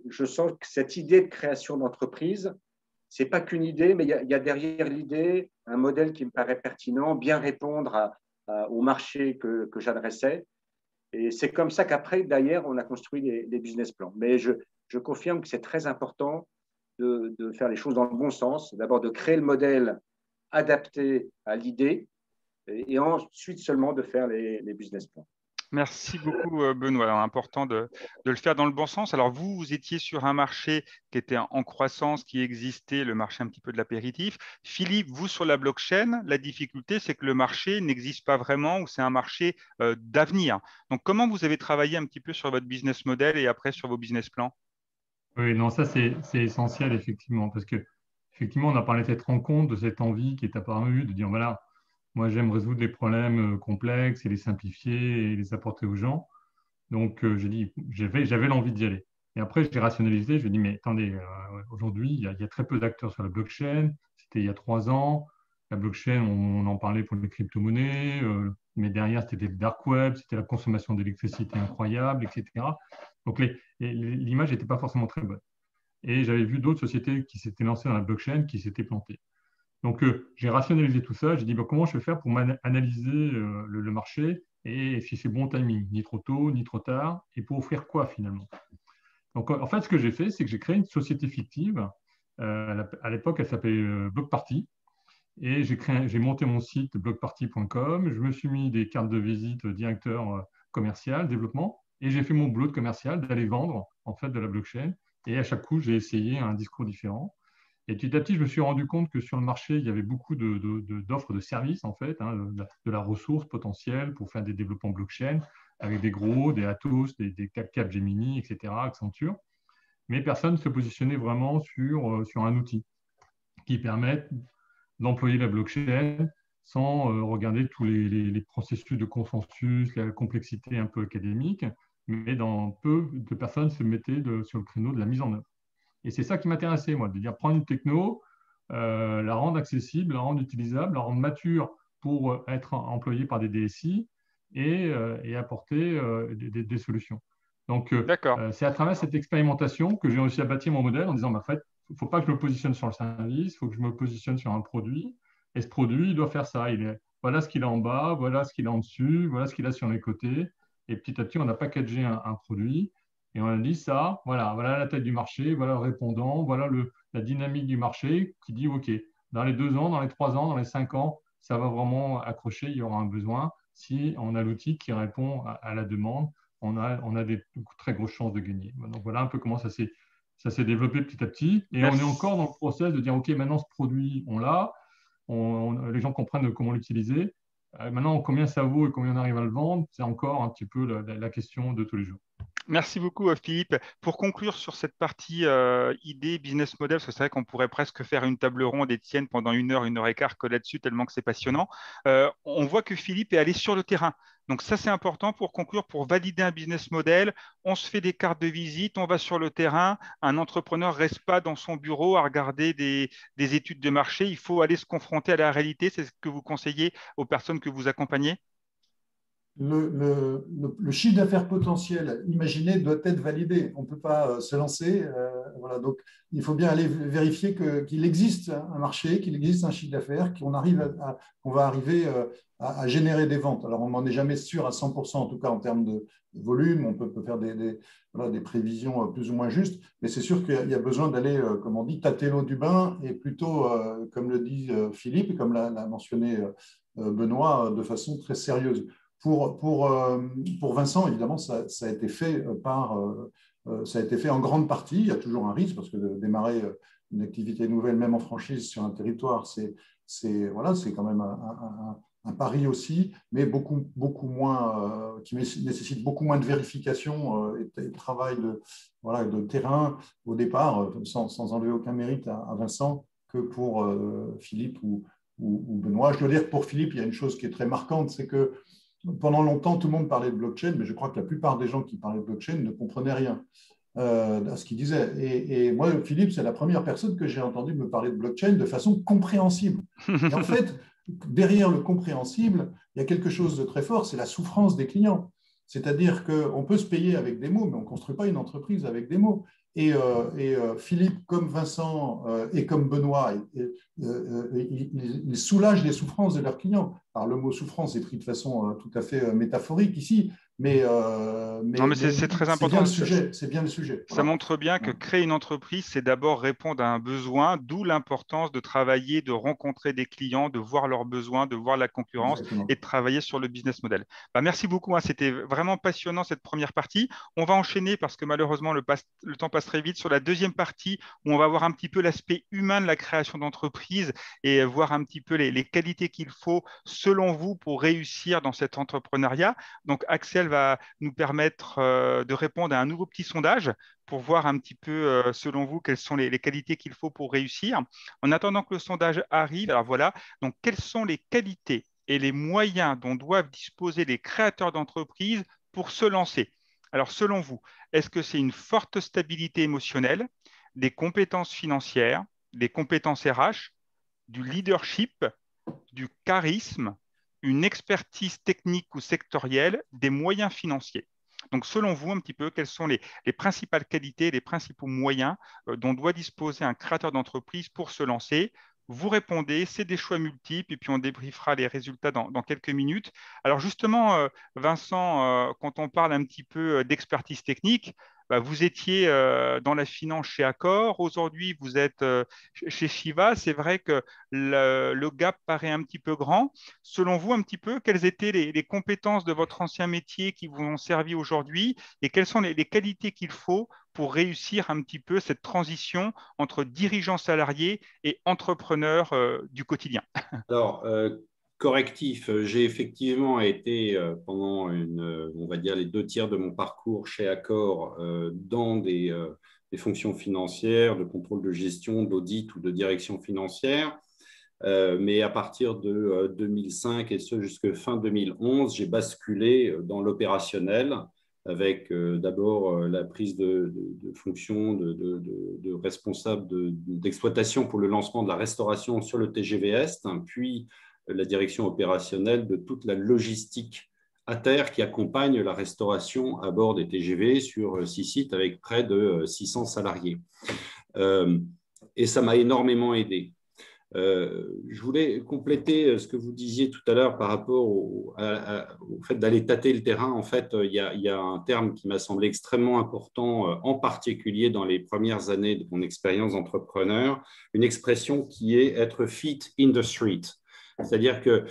Speaker 3: je sens que cette idée de création d'entreprise, ce n'est pas qu'une idée, mais il y a derrière l'idée un modèle qui me paraît pertinent, bien répondre au marché que j'adressais. Et c'est comme ça qu'après, d'ailleurs, on a construit les business plans. Mais je confirme que c'est très important de faire les choses dans le bon sens. D'abord, de créer le modèle adapté à l'idée et ensuite seulement de faire les business plans.
Speaker 2: Merci beaucoup, Benoît. Important de le faire dans le bon sens. Alors, vous étiez sur un marché qui était en croissance, qui existait, le marché un petit peu de l'apéritif. Philippe, vous, sur la blockchain, la difficulté, c'est que le marché n'existe pas vraiment ou c'est un marché d'avenir. Donc, comment vous avez travaillé un petit peu sur votre business model et après sur vos business plans?
Speaker 5: Oui, non, ça, c'est essentiel, effectivement, parce que, effectivement, on a parlé de cette rencontre, de cette envie qui est apparue, de dire, voilà, moi, j'aime résoudre les problèmes complexes et les simplifier et les apporter aux gens. Donc, j'avais l'envie d'y aller. Et après, j'ai rationalisé, je me dis, mais attendez, aujourd'hui, il y a très peu d'acteurs sur la blockchain. C'était il y a 3 ans. La blockchain, on en parlait pour les crypto-monnaies, mais derrière, c'était le dark web, c'était la consommation d'électricité incroyable, etc. Donc, l'image n'était pas forcément très bonne. Et j'avais vu d'autres sociétés qui s'étaient lancées dans la blockchain qui s'étaient plantées. Donc, j'ai rationalisé tout ça. J'ai dit, comment je vais faire pour analyser le marché et si c'est bon timing, ni trop tôt, ni trop tard, et pour offrir quoi finalement. Donc, en fait, ce que j'ai fait, c'est que j'ai créé une société fictive. À l'époque, elle s'appelait Blockparty. Et j'ai monté mon site blockparty.com. Je me suis mis des cartes de visite directeur commercial, développement, et j'ai fait mon boulot de commercial d'aller vendre en fait de la blockchain. Et à chaque coup, j'ai essayé un discours différent. Et petit à petit, je me suis rendu compte que sur le marché, il y avait beaucoup d'offres de services, en fait, hein, de la ressource potentielle pour faire des développements blockchain, avec des gros, des Atos, des Capgemini, etc., Accenture. Mais personne ne se positionnait vraiment sur un outil qui permette d'employer la blockchain sans regarder tous les processus de consensus, la complexité un peu académique, mais peu de personnes se mettaient sur le créneau de la mise en œuvre. Et c'est ça qui m'intéressait, moi, de dire prendre une techno, la rendre accessible, la rendre utilisable, la rendre mature pour être employée par des DSI et apporter des solutions. Donc, c'est à travers cette expérimentation que j'ai réussi à bâtir mon modèle en disant, en fait, il ne faut pas que je me positionne sur le service, il faut que je me positionne sur un produit. Et ce produit, il doit faire ça. Voilà ce qu'il a en bas, voilà ce qu'il a en dessus, voilà ce qu'il a sur les côtés. Et petit à petit, on a packagé un produit et on a dit ça, voilà la taille du marché, voilà le répondant, voilà la dynamique du marché qui dit, OK, dans les 2 ans, dans les 3 ans, dans les 5 ans, ça va vraiment accrocher, il y aura un besoin. Si on a l'outil qui répond à la demande, on a des très grosses chances de gagner. Donc voilà un peu comment ça s'est développé petit à petit. Et on est encore dans le process de dire, OK, maintenant ce produit, on l'a, les gens comprennent comment l'utiliser. Maintenant, combien ça vaut et combien on arrive à le vendre, c'est encore un petit peu la question de tous les jours.
Speaker 2: Merci beaucoup, Philippe. Pour conclure sur cette partie idée, business model, parce que c'est vrai qu'on pourrait presque faire une table ronde, Étienne, pendant 1 heure et quart que là-dessus, tellement que c'est passionnant. On voit que Philippe est allé sur le terrain. Donc ça, c'est important pour conclure, pour valider un business model. On se fait des cartes de visite, on va sur le terrain. Un entrepreneur ne reste pas dans son bureau à regarder des études de marché. Il faut aller se confronter à la réalité. C'est ce que vous conseillez aux personnes que vous accompagnez?
Speaker 6: Le chiffre d'affaires potentiel imaginé doit être validé. On ne peut pas se lancer. Voilà. Donc, il faut bien aller vérifier qu'il existe un marché, qu'il existe un chiffre d'affaires, qu'on va arriver à générer des ventes. Alors, on n'en est jamais sûr à 100%, en tout cas en termes de volume. On peut faire des prévisions plus ou moins justes, mais c'est sûr qu'il y a besoin d'aller, comme on dit, tâter l'eau du bain et plutôt, comme le dit Philippe et comme l'a mentionné Benoît, de façon très sérieuse. Pour Vincent, évidemment, ça a été fait ça a été fait en grande partie. Il y a toujours un risque parce que de démarrer une activité nouvelle, même en franchise sur un territoire, c'est quand même un pari aussi, mais beaucoup moins, qui nécessite beaucoup moins de vérification et de travail de terrain au départ, sans enlever aucun mérite à Vincent, que pour Philippe ou Benoît. Je dois dire que pour Philippe, il y a une chose qui est très marquante, c'est que pendant longtemps, tout le monde parlait de blockchain, mais je crois que la plupart des gens qui parlaient de blockchain ne comprenaient rien à ce qu'il disait. Et moi, Philippe, c'est la première personne que j'ai entendu me parler de blockchain de façon compréhensible. Et en fait, derrière le compréhensible, il y a quelque chose de très fort, c'est la souffrance des clients. C'est-à-dire qu'on peut se payer avec des mots, mais on ne construit pas une entreprise avec des mots. Et Philippe, comme Vincent et comme Benoît, ils soulagent les souffrances de leurs clients. Alors, le mot souffrance est pris de façon tout à fait métaphorique ici, mais
Speaker 2: c'est très important.
Speaker 6: C'est bien le sujet.
Speaker 2: Ça montre bien que créer une entreprise, c'est d'abord répondre à un besoin, d'où l'importance de travailler, de rencontrer des clients, de voir leurs besoins, de voir la concurrence. Exactement. Et de travailler sur le business model. Merci beaucoup. C'était vraiment passionnant cette première partie. On va enchaîner parce que malheureusement, le temps passe très vite sur la deuxième partie où on va voir un petit peu l'aspect humain de la création d'entreprise et voir un petit peu les qualités qu'il faut selon vous pour réussir dans cet entrepreneuriat. Donc, Axel va nous permettre de répondre à un nouveau petit sondage pour voir un petit peu, selon vous, quelles sont les qualités qu'il faut pour réussir. En attendant que le sondage arrive, alors voilà, donc quelles sont les qualités et les moyens dont doivent disposer les créateurs d'entreprises pour se lancer? Alors, selon vous, est-ce que c'est une forte stabilité émotionnelle, des compétences financières, des compétences RH, du leadership, du charisme, une expertise technique ou sectorielle, des moyens financiers. Donc, selon vous, un petit peu, quelles sont les principales qualités, les principaux moyens dont doit disposer un créateur d'entreprise pour se lancer? Vous répondez, c'est des choix multiples, et puis on débriefera les résultats dans quelques minutes. Alors justement, Vincent, quand on parle un petit peu d'expertise technique, bah, vous étiez dans la finance chez Accor, aujourd'hui vous êtes chez Shiva. C'est vrai que le gap paraît un petit peu grand. Selon vous, un petit peu, quelles étaient les compétences de votre ancien métier qui vous ont servi aujourd'hui et quelles sont les qualités qu'il faut pour réussir un petit peu cette transition entre dirigeant salarié et entrepreneur du quotidien?
Speaker 4: Alors, correctif, j'ai effectivement été pendant on va dire les 2 tiers de mon parcours chez Accor dans des fonctions financières, de contrôle de gestion, d'audit ou de direction financière. Mais à partir de 2005 et ce jusqu'à fin 2011, j'ai basculé dans l'opérationnel avec d'abord la prise de fonction de responsable d'exploitation pour le lancement de la restauration sur le TGV Est, puis la direction opérationnelle de toute la logistique à terre qui accompagne la restauration à bord des TGV sur 6 sites avec près de 600 salariés. Et ça m'a énormément aidé. Je voulais compléter ce que vous disiez tout à l'heure par rapport au fait d'aller tâter le terrain. En fait, il y a un terme qui m'a semblé extrêmement important, en particulier dans les premières années de mon expérience d'entrepreneur, une expression qui est être feet in the street. C'est-à-dire que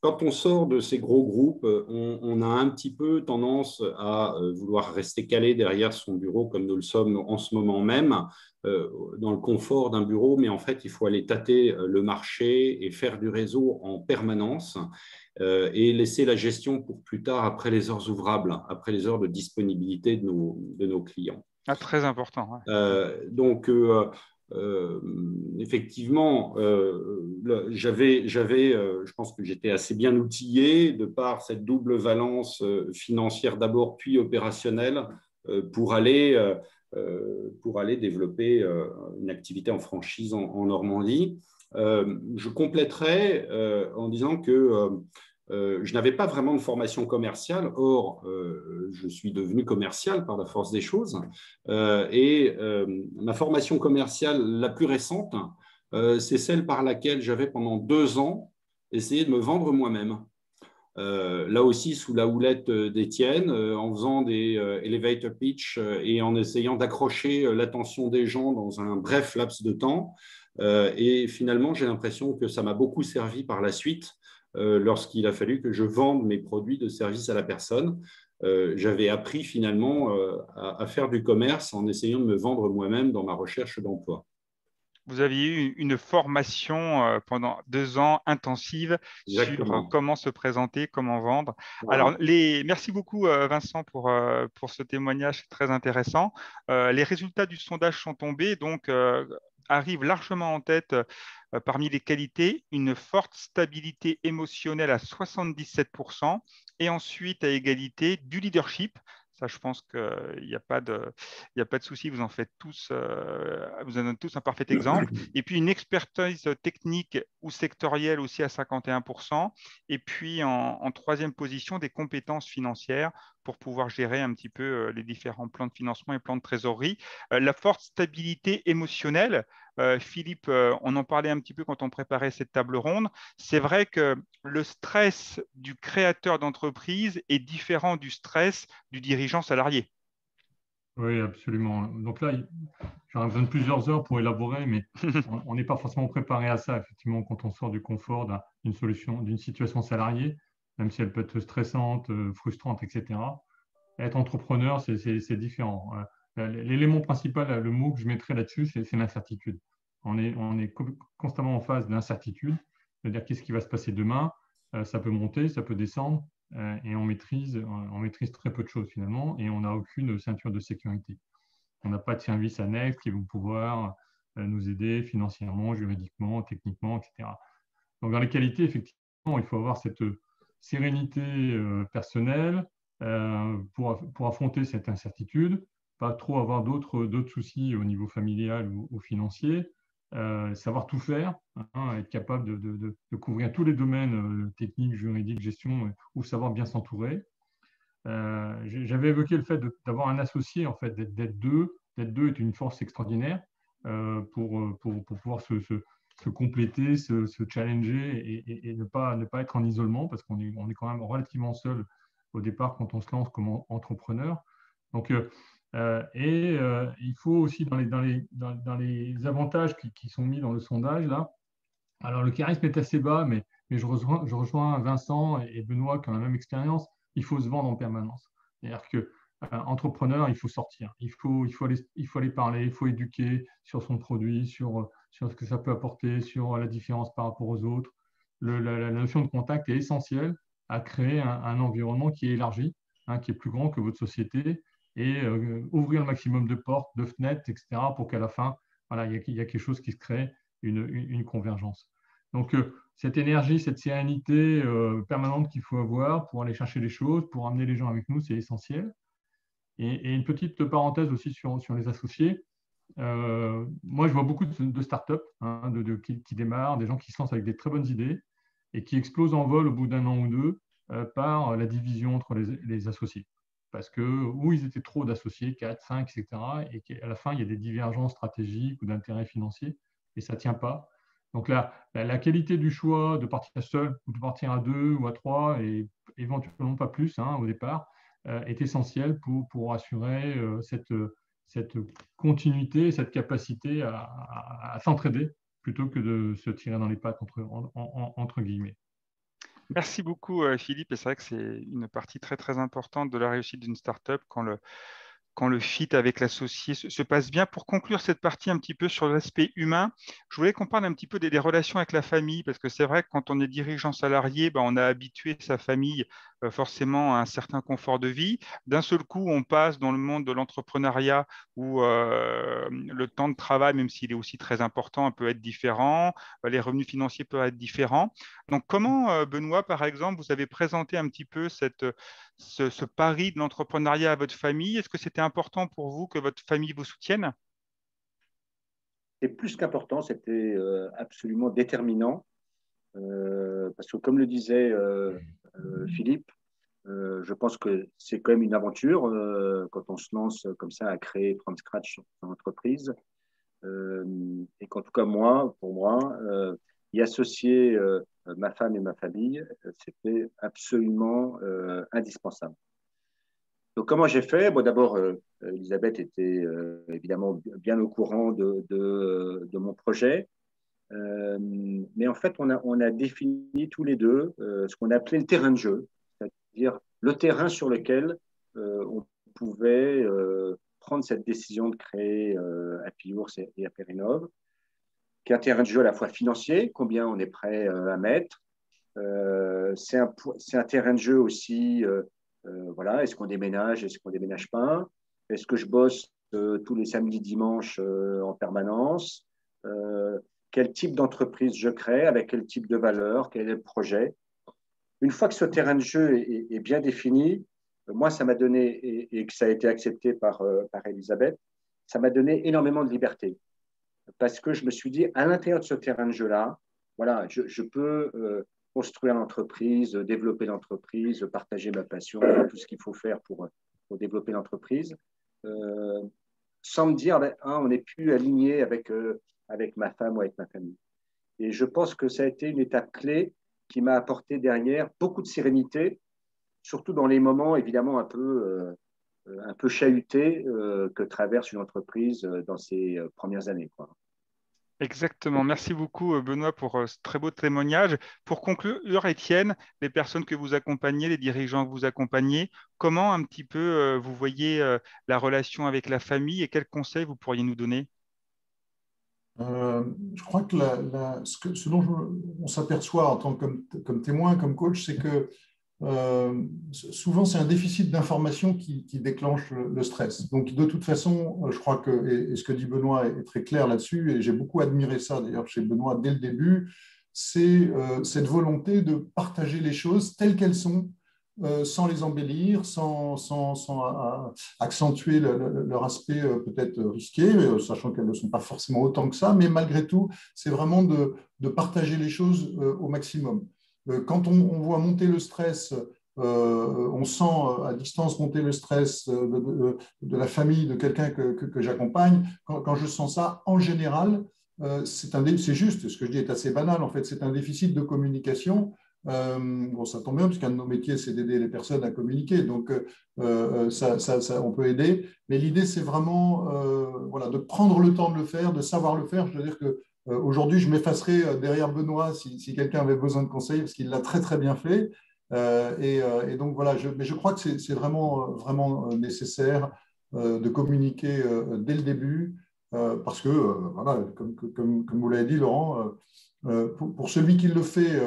Speaker 4: quand on sort de ces gros groupes, on a un petit peu tendance à vouloir rester calé derrière son bureau comme nous le sommes en ce moment même, dans le confort d'un bureau, mais en fait, il faut aller tâter le marché et faire du réseau en permanence et laisser la gestion pour plus tard, après les heures ouvrables, après les heures de disponibilité de nos clients.
Speaker 2: Ah, très important. Ouais.
Speaker 4: Donc, effectivement, je pense que j'étais assez bien outillé de par cette double valence financière d'abord, puis opérationnelle, pour aller développer une activité en franchise en Normandie. Je compléterai en disant que je n'avais pas vraiment de formation commerciale. Or, je suis devenu commercial par la force des choses. Ma formation commerciale la plus récente, c'est celle par laquelle j'avais pendant 2 ans essayé de me vendre moi-même. Là aussi, sous la houlette d'Étienne, en faisant des elevator pitch et en essayant d'accrocher l'attention des gens dans un bref laps de temps. Et finalement, j'ai l'impression que ça m'a beaucoup servi par la suite lorsqu'il a fallu que je vende mes produits de service à la personne. J'avais appris finalement à faire du commerce en essayant de me vendre moi-même dans ma recherche d'emploi.
Speaker 2: Vous aviez eu une formation pendant 2 ans intensive.
Speaker 4: Exactement.
Speaker 2: Sur comment se présenter, comment vendre.
Speaker 4: Voilà.
Speaker 2: Alors, merci beaucoup Vincent pour ce témoignage très intéressant. Les résultats du sondage sont tombés, donc arrive largement en tête parmi les qualités, une forte stabilité émotionnelle à 77% et ensuite à égalité du leadership. Ça, je pense qu'il n'y a pas de souci, vous en faites tous, vous en donnez tous un parfait exemple. Et puis une expertise technique ou sectorielle aussi à 51%. Et puis en troisième position, des compétences financières pour pouvoir gérer un petit peu les différents plans de financement et plans de trésorerie. La forte stabilité émotionnelle, Philippe, on en parlait un petit peu quand on préparait cette table ronde. C'est vrai que le stress du créateur d'entreprise est différent du stress du dirigeant salarié.
Speaker 5: Oui, absolument. Donc là, j'aurais besoin de plusieurs heures pour élaborer, mais on n'est pas forcément préparé à ça, effectivement, quand on sort du confort d'une situation salariée, même si elle peut être stressante, frustrante, etc. Être entrepreneur, c'est différent. L'élément principal, le mot que je mettrais là-dessus, c'est l'incertitude. On est constamment en phase d'incertitude, c'est-à-dire qu'est-ce qui va se passer demain. Ça peut monter, ça peut descendre, et on maîtrise très peu de choses finalement, et on n'a aucune ceinture de sécurité. On n'a pas de services annexes qui vont pouvoir nous aider financièrement, juridiquement, techniquement, etc. Donc dans les qualités, effectivement, il faut avoir cette sérénité personnelle pour affronter cette incertitude, pas trop avoir d'autres soucis au niveau familial ou financier, savoir tout faire, hein, être capable de couvrir tous les domaines techniques, juridiques, gestion, ou savoir bien s'entourer. J'avais évoqué le fait d'avoir un associé, en fait, d'être deux. D'être deux est une force extraordinaire pour pouvoir se compléter, se challenger et ne pas être en isolement, parce qu'on est quand même relativement seul au départ quand on se lance comme entrepreneur. Donc, il faut aussi, dans les avantages qui sont mis dans le sondage, là, alors le charisme est assez bas, mais je rejoins Vincent et Benoît qui ont la même expérience. Il faut se vendre en permanence. C'est-à-dire que entrepreneur, il faut sortir, il faut aller parler, il faut éduquer sur son produit, sur ce que ça peut apporter, sur la différence par rapport aux autres. La notion de contact est essentielle à créer un environnement qui est élargi, hein, qui est plus grand que votre société, et ouvrir le maximum de portes, de fenêtres, etc., pour qu'à la fin, voilà, il y a quelque chose qui se crée, une convergence. Donc, cette énergie, cette sérénité permanente qu'il faut avoir pour aller chercher les choses, pour amener les gens avec nous, c'est essentiel. Et une petite parenthèse aussi sur les associés. Moi, je vois beaucoup de startups, hein, qui démarrent, des gens qui se lancent avec des très bonnes idées et qui explosent en vol au bout d'un an ou deux par la division entre les associés. Parce que, où ils étaient trop d'associés, 4, 5, etc. Et qu'à la fin, il y a des divergences stratégiques ou d'intérêts financiers et ça ne tient pas. Donc, la qualité du choix de partir seul ou de partir à 2 ou à 3 et éventuellement pas plus, hein, au départ, est essentielle pour assurer cette continuité, cette capacité à s'entraider plutôt que de se tirer dans les pattes entre guillemets.
Speaker 2: Merci beaucoup, Philippe. Et c'est vrai que c'est une partie très, très importante de la réussite d'une startup quand le fit avec l'associé se passe bien. Pour conclure cette partie un petit peu sur l'aspect humain, je voulais qu'on parle un petit peu des relations avec la famille, parce que c'est vrai que quand on est dirigeant salarié, on a habitué sa famille forcément à un certain confort de vie. D'un seul coup, on passe dans le monde de l'entrepreneuriat où le temps de travail, même s'il est aussi très important, peut être différent, les revenus financiers peuvent être différents. Donc, comment, Benoît, par exemple, vous avez présenté un petit peu ce pari de l'entrepreneuriat à votre famille? Est-ce que c'était important pour vous que votre famille vous soutienne?
Speaker 3: C'est plus qu'important, c'était absolument déterminant. Parce que comme le disait Philippe, je pense que c'est quand même une aventure quand on se lance comme ça à créer from scratch son entreprise. Et qu'en tout cas, pour moi, y associer ma femme et ma famille, c'était absolument indispensable. Donc, comment j'ai fait? Bon, d'abord, Elisabeth était évidemment bien au courant de mon projet. Mais en fait, on a défini tous les deux ce qu'on appelait le terrain de jeu, c'est-à-dire le terrain sur lequel on pouvait prendre cette décision de créer Apiours et Aperinov, qui est un terrain de jeu à la fois financier, combien on est prêt à mettre. C'est un terrain de jeu aussi, voilà, est-ce qu'on déménage, est-ce qu'on déménage pas? Est-ce que je bosse tous les samedis, dimanches en permanence? Quel type d'entreprise je crée, avec quel type de valeur, quel est le projet. Une fois que ce terrain de jeu est bien défini, moi, ça m'a donné, et que ça a été accepté par Elisabeth, ça m'a donné énormément de liberté. Parce que je me suis dit, à l'intérieur de ce terrain de jeu-là, voilà, je peux construire l'entreprise, développer l'entreprise, partager ma passion, tout ce qu'il faut faire pour développer l'entreprise, sans me dire, on n'est plus aligné avec ma femme ou avec ma famille. Et je pense que ça a été une étape clé qui m'a apporté derrière beaucoup de sérénité, surtout dans les moments évidemment un peu chahutés que traverse une entreprise dans ses premières années, quoi.
Speaker 2: Exactement. Merci beaucoup, Benoît, pour ce très beau témoignage. Pour conclure, Étienne, les personnes que vous accompagnez, les dirigeants que vous accompagnez, comment un petit peu vous voyez la relation avec la famille et quels conseils vous pourriez nous donner?
Speaker 6: Je crois que ce dont on s'aperçoit en tant que comme témoin, comme coach, c'est que souvent c'est un déficit d'information qui déclenche le stress. Donc de toute façon, je crois que, et ce que dit Benoît est très clair là-dessus, et j'ai beaucoup admiré ça d'ailleurs chez Benoît dès le début, c'est cette volonté de partager les choses telles qu'elles sont, sans les embellir, sans accentuer leur aspect peut-être risqué, sachant qu'elles ne sont pas forcément autant que ça, mais malgré tout, c'est vraiment de partager les choses au maximum. Quand on voit monter le stress, on sent à distance monter le stress de la famille, de quelqu'un que j'accompagne, quand je sens ça, en général, c'est juste, ce que je dis est assez banal, en fait, c'est un déficit de communication. Bon, ça tombe bien, puisqu'un de nos métiers, c'est d'aider les personnes à communiquer, donc on peut aider, mais l'idée, c'est vraiment voilà, de prendre le temps de le faire, de savoir le faire. Je veux dire que aujourd'hui, je m'effacerai derrière Benoît si quelqu'un avait besoin de conseils, parce qu'il l'a très, très bien fait. Et donc, voilà, mais je crois que c'est vraiment, vraiment nécessaire de communiquer dès le début, parce que, voilà, comme vous l'avez dit, Laurent, pour celui qui le fait,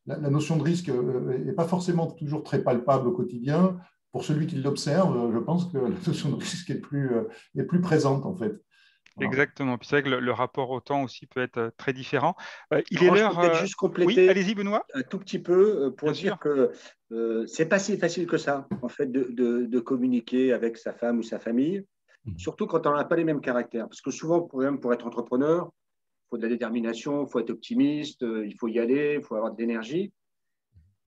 Speaker 6: la notion de risque n'est pas forcément toujours très palpable au quotidien. Pour celui qui l'observe, je pense que la notion de risque est plus présente, en fait. Voilà.
Speaker 2: Exactement. Puis c'est vrai que le rapport au temps aussi peut être très différent. Il est
Speaker 3: Je peux
Speaker 2: l'heure.
Speaker 3: peut-être juste
Speaker 2: Oui,
Speaker 3: compléter
Speaker 2: allez-y, Benoît.
Speaker 3: un tout petit peu pour
Speaker 2: Bien
Speaker 3: dire
Speaker 2: sûr.
Speaker 3: que c'est pas si facile que ça, en fait, de communiquer avec sa femme ou sa famille, surtout quand on n'a pas les mêmes caractères. Parce que souvent, pour être entrepreneur, il faut de la détermination, il faut être optimiste, il faut y aller, il faut avoir de l'énergie.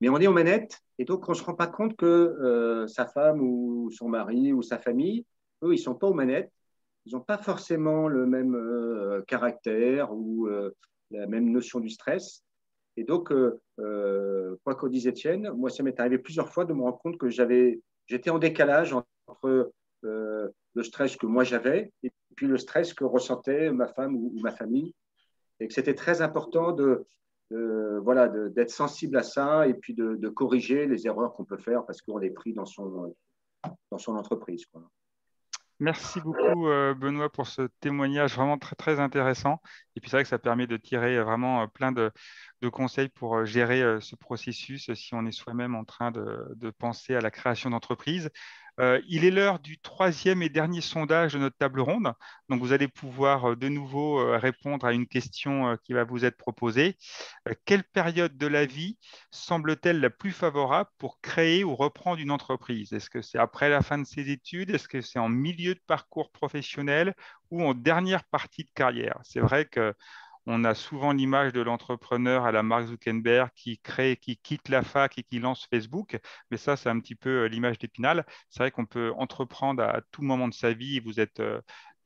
Speaker 3: Mais on est aux manettes et donc on ne se rend pas compte que sa femme ou son mari ou sa famille, eux, ils ne sont pas aux manettes. Ils n'ont pas forcément le même caractère ou la même notion du stress. Et donc, quoi qu'en dise Étienne, moi, ça m'est arrivé plusieurs fois de me rendre compte que j'étais en décalage entre le stress que moi j'avais et puis le stress que ressentait ma femme ou ma famille. Et que c'était très important voilà, d'être sensible à ça et puis de corriger les erreurs qu'on peut faire parce qu'on est pris dans son entreprise, quoi.
Speaker 2: Merci beaucoup, Benoît, pour ce témoignage vraiment très, très intéressant. Et puis, c'est vrai que ça permet de tirer vraiment plein de conseils pour gérer ce processus si on est soi-même en train de penser à la création d'entreprise. Il est l'heure du troisième et dernier sondage de notre table ronde. Donc, vous allez pouvoir de nouveau répondre à une question qui va vous être proposée. Quelle période de la vie semble-t-elle la plus favorable pour créer ou reprendre une entreprise? Est-ce que c'est après la fin de ses études? Est-ce que c'est en milieu de parcours professionnel ou en dernière partie de carrière? C'est vrai que on a souvent l'image de l'entrepreneur à la Mark Zuckerberg qui quitte la fac et qui lance Facebook, mais ça, c'est un petit peu l'image d'Épinal. C'est vrai qu'on peut entreprendre à tout moment de sa vie et vous êtes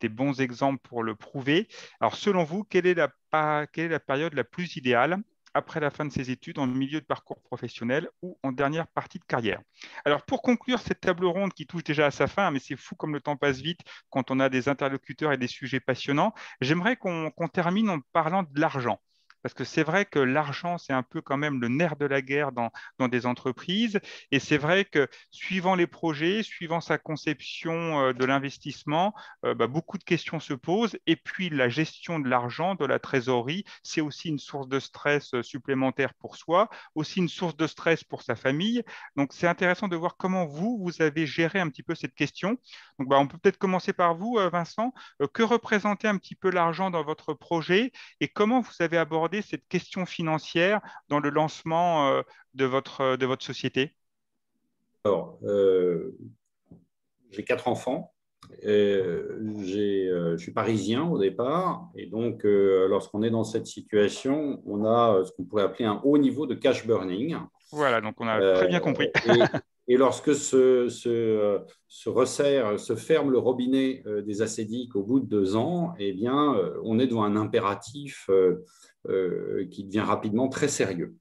Speaker 2: des bons exemples pour le prouver. Alors, selon vous, quelle est la période la plus idéale après la fin de ses études, en milieu de parcours professionnel ou en dernière partie de carrière? Alors, pour conclure cette table ronde qui touche déjà à sa fin, mais c'est fou comme le temps passe vite quand on a des interlocuteurs et des sujets passionnants, j'aimerais qu'on termine en parlant de l'argent. Parce que c'est vrai que l'argent, c'est un peu quand même le nerf de la guerre dans des entreprises. Et c'est vrai que suivant les projets, suivant sa conception de l'investissement, beaucoup de questions se posent. Et puis la gestion de l'argent, de la trésorerie, c'est aussi une source de stress supplémentaire pour soi, aussi une source de stress pour sa famille. Donc c'est intéressant de voir comment vous avez géré un petit peu cette question. Donc on peut peut-être commencer par vous, Vincent. Que représentait un petit peu l'argent dans votre projet et comment vous avez abordé cette question financière dans le lancement de votre société?
Speaker 4: Alors, j'ai 4 enfants. Je suis parisien au départ. Et donc, lorsqu'on est dans cette situation, on a ce qu'on pourrait appeler un haut niveau de cash burning.
Speaker 2: Voilà, donc on a très bien compris.
Speaker 4: Et lorsque se ferme le robinet des acédiques au bout de 2 ans, eh bien, on est devant un impératif qui devient rapidement très sérieux.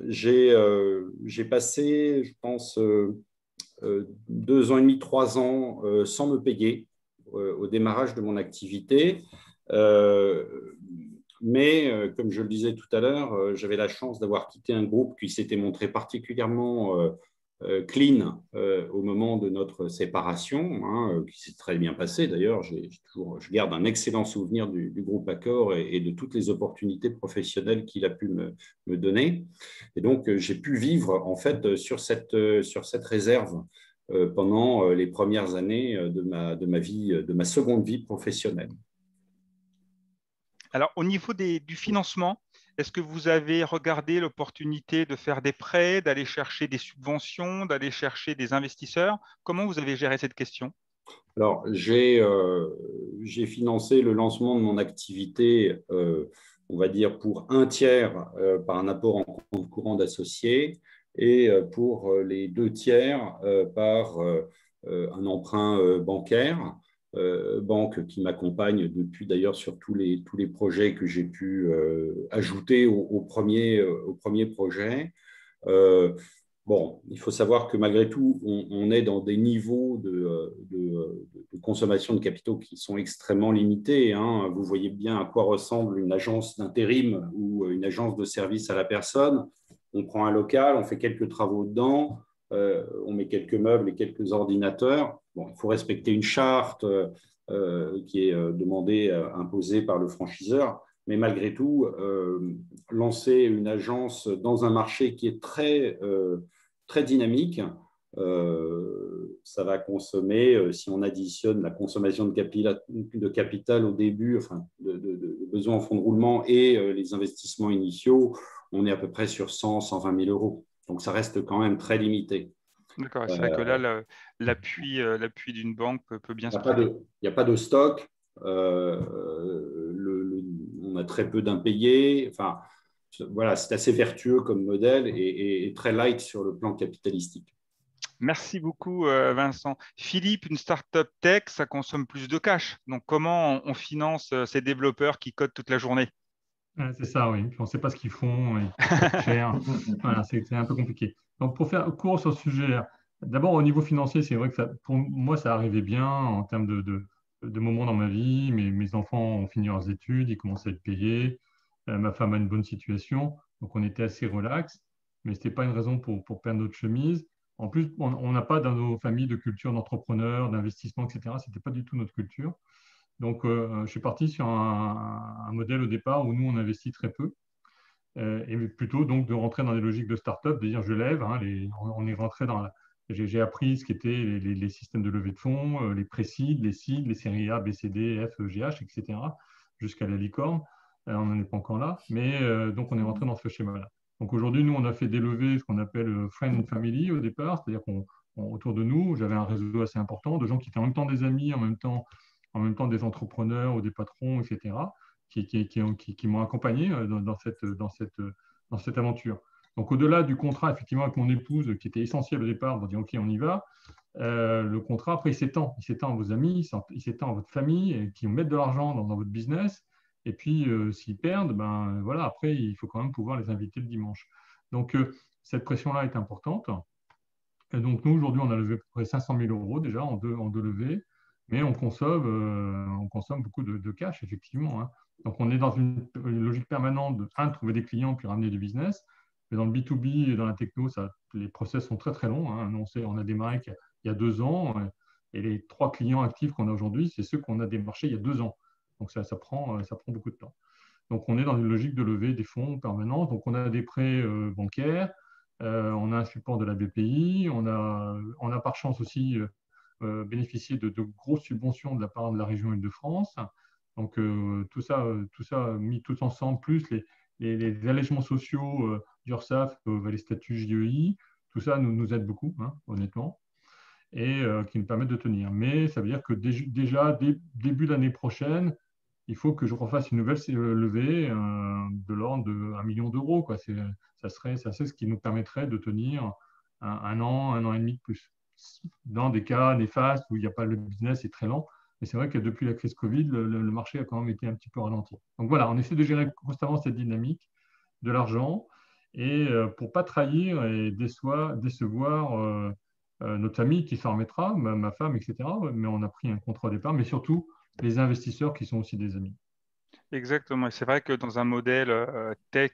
Speaker 4: J'ai passé, je pense, 2 ans et demi, 3 ans sans me payer au démarrage de mon activité. Mais comme je le disais tout à l'heure, j'avais la chance d'avoir quitté un groupe qui s'était montré particulièrement clean au moment de notre séparation, hein, qui s'est très bien passé. D'ailleurs, je garde un excellent souvenir du groupe Accor et de toutes les opportunités professionnelles qu'il a pu me donner. Et donc, j'ai pu vivre en fait sur cette réserve pendant les premières années de ma vie, de ma seconde vie professionnelle.
Speaker 2: Alors, au niveau du financement, Est-ce que vous avez regardé l'opportunité de faire des prêts, d'aller chercher des subventions, d'aller chercher des investisseurs? Comment vous avez géré cette question?
Speaker 4: Alors, j'ai financé le lancement de mon activité, on va dire, pour un tiers par un apport en compte courant d'associés et pour les deux tiers par un emprunt bancaire, banque qui m'accompagne depuis d'ailleurs sur tous les projets que j'ai pu ajouter au premier projet. Euh, Bon, il faut savoir que malgré tout, on est dans des niveaux de consommation de capitaux qui sont extrêmement limités, hein. Vous voyez bien à quoi ressemble une agence d'intérim ou une agence de service à la personne. On prend un local, on fait quelques travaux dedans, on met quelques meubles et quelques ordinateurs. Bon, il faut respecter une charte qui est demandée, imposée par le franchiseur. Mais malgré tout, lancer une agence dans un marché qui est très dynamique, ça va consommer, si on additionne la consommation de capital au début, enfin, de besoins en fonds de roulement et les investissements initiaux, on est à peu près sur 100-120 000 euros. Donc, ça reste quand même très limité.
Speaker 2: D'accord, c'est vrai que là, l'appui d'une banque peut bien
Speaker 4: Il
Speaker 2: se prêter.
Speaker 4: n'y a pas de stock. On a très peu d'impayés. Enfin, voilà, c'est assez vertueux comme modèle et très light sur le plan capitalistique.
Speaker 2: Merci beaucoup, Vincent. Philippe, une startup tech, ça consomme plus de cash. Donc, comment on finance ces développeurs qui codent toute la journée?
Speaker 5: C'est ça, oui. Puis on ne sait pas ce qu'ils font, ils coûtent cher. Voilà, c'est un peu compliqué. Donc, pour faire court sur ce sujet, d'abord au niveau financier, c'est vrai que pour moi, ça arrivait bien en termes de moments dans ma vie. Mes enfants ont fini leurs études, ils commençaient à être payés. Ma femme a une bonne situation, donc on était assez relax. Mais ce n'était pas une raison pour perdre notre chemise. En plus, on n'a pas dans nos familles de culture d'entrepreneurs, d'investissement, etc. Ce n'était pas du tout notre culture. Donc, je suis parti sur un modèle au départ où nous, on investit très peu et plutôt donc de rentrer dans des logiques de start-up, de dire je lève, hein, on est rentré dans j'ai appris ce qu'étaient les systèmes de levée de fonds, les pré-seed, les seed, les séries A, B, C, D, F, E, G, H, etc., jusqu'à la licorne. On n'en est pas encore là, mais donc on est rentré dans ce schéma-là. Donc aujourd'hui, nous, on a fait des levées, ce qu'on appelle friend and family au départ, c'est-à-dire autour de nous, j'avais un réseau assez important de gens qui étaient en même temps des amis, en même temps des entrepreneurs ou des patrons, etc., qui m'ont accompagné dans cette aventure. Donc, au-delà du contrat, effectivement, avec mon épouse, qui était essentiel au départ, on dit OK, on y va. Le contrat, après, il s'étend. Il s'étend à vos amis, il s'étend à votre famille, qui mettent de l'argent dans votre business. Et puis, s'ils perdent, ben voilà, après, il faut quand même pouvoir les inviter le dimanche. Donc, cette pression-là est importante. Et donc, nous, aujourd'hui, on a levé à peu près 500 000 euros déjà en deux levées, mais on consomme beaucoup de cash, effectivement, hein. Donc, on est dans une logique permanente de, trouver des clients puis ramener du business. Mais dans le B2B et dans la techno, les process sont très, très longs, hein. On a démarré il y a 2 ans, et les 3 clients actifs qu'on a aujourd'hui, c'est ceux qu'on a démarchés il y a 2 ans. Donc, ça prend beaucoup de temps. Donc, on est dans une logique de lever des fonds permanents. Donc, on a des prêts bancaires, on a un support de la BPI, on a par chance aussi bénéficié de grosses subventions de la part de la région Île-de-France. Donc, tout ça mis tout ensemble, plus les allègements sociaux d'URSSAF, les statuts JEI, tout ça nous aide beaucoup, hein, honnêtement, et qui nous permettent de tenir. Mais ça veut dire que déjà, début d'année prochaine, il faut que je refasse une nouvelle levée de l'ordre de 1 million d'euros, quoi. C'est ce qui nous permettrait de tenir un an et demi de plus. Dans des cas néfastes où il n'y a pas le business est très lent. Mais c'est vrai que depuis la crise Covid, le marché a quand même été un petit peu ralenti. Donc voilà, on essaie de gérer constamment cette dynamique de l'argent et pour ne pas trahir et décevoir notre famille qui s'en remettra, ma femme, etc. Mais on a pris un contrat au départ, mais surtout les investisseurs qui sont aussi des amis.
Speaker 2: Exactement. Et c'est vrai que dans un modèle tech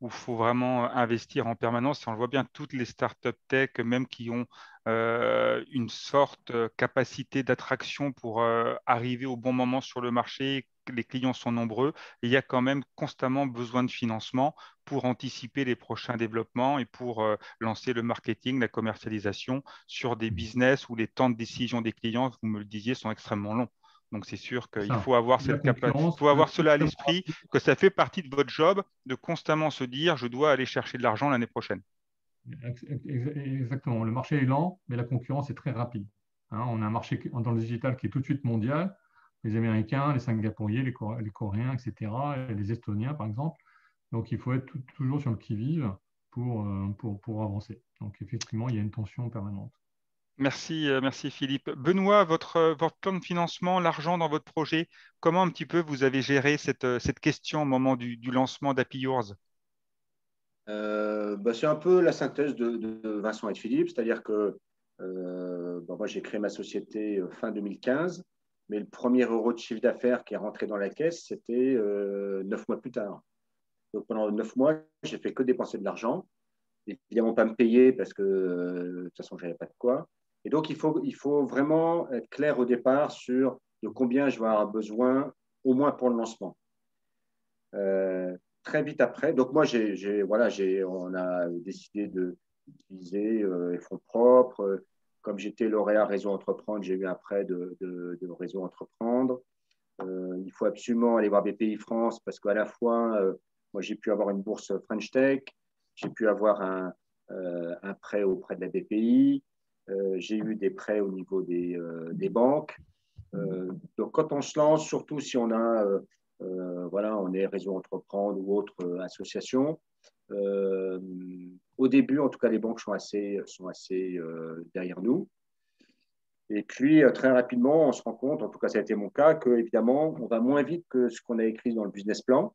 Speaker 2: où il faut vraiment investir en permanence, et on le voit bien, toutes les startups tech, même qui ont une sorte capacité d'attraction pour arriver au bon moment sur le marché, les clients sont nombreux, et il y a quand même constamment besoin de financement pour anticiper les prochains développements et pour lancer le marketing, la commercialisation sur des business où les temps de décision des clients, vous me le disiez, sont extrêmement longs. Donc, c'est sûr qu'il
Speaker 5: Ça.
Speaker 2: faut avoir
Speaker 5: La
Speaker 2: cette capacité, il
Speaker 5: concurrence
Speaker 2: faut avoir
Speaker 5: peut
Speaker 2: cela à
Speaker 5: extrêmement
Speaker 2: l'esprit, que ça fait partie de votre job de constamment se dire, je dois aller chercher de l'argent l'année prochaine.
Speaker 5: Exactement. Le marché est lent, mais la concurrence est très rapide. Hein, on a un marché dans le digital qui est tout de suite mondial. Les Américains, les Singapouriens, les Coréens, etc., et les Estoniens, par exemple. Donc, il faut être toujours sur le qui-vive pour avancer. Donc, effectivement, il y a une tension permanente.
Speaker 2: Merci, merci Philippe. Benoît, votre plan de financement, l'argent dans votre projet, comment un petit peu vous avez géré cette question au moment du lancement d'Happy Yours?
Speaker 3: C'est un peu la synthèse de Vincent et de Philippe, c'est-à-dire que moi j'ai créé ma société fin 2015, mais le premier euro de chiffre d'affaires qui est rentré dans la caisse, c'était 9 mois plus tard. Donc pendant 9 mois, j'ai fait que dépenser de l'argent, évidemment pas me payer parce que de toute façon je n'avais pas de quoi. Et donc il faut vraiment être clair au départ sur de combien je vais avoir besoin, au moins pour le lancement. Très vite après, donc moi, on a décidé d'utiliser les fonds propres. Comme j'étais lauréat Réseau Entreprendre, j'ai eu un prêt de Réseau Entreprendre. Il faut absolument aller voir BPI France parce qu'à la fois, moi, j'ai pu avoir une bourse French Tech, j'ai pu avoir un prêt auprès de la BPI, j'ai eu des prêts au niveau des banques. Donc, quand on se lance, surtout si on a on est Réseau Entreprendre ou autre association. Au début, en tout cas, les banques sont assez derrière nous. Et puis, très rapidement, on se rend compte, en tout cas, ça a été mon cas, qu'évidemment, on va moins vite que ce qu'on a écrit dans le business plan.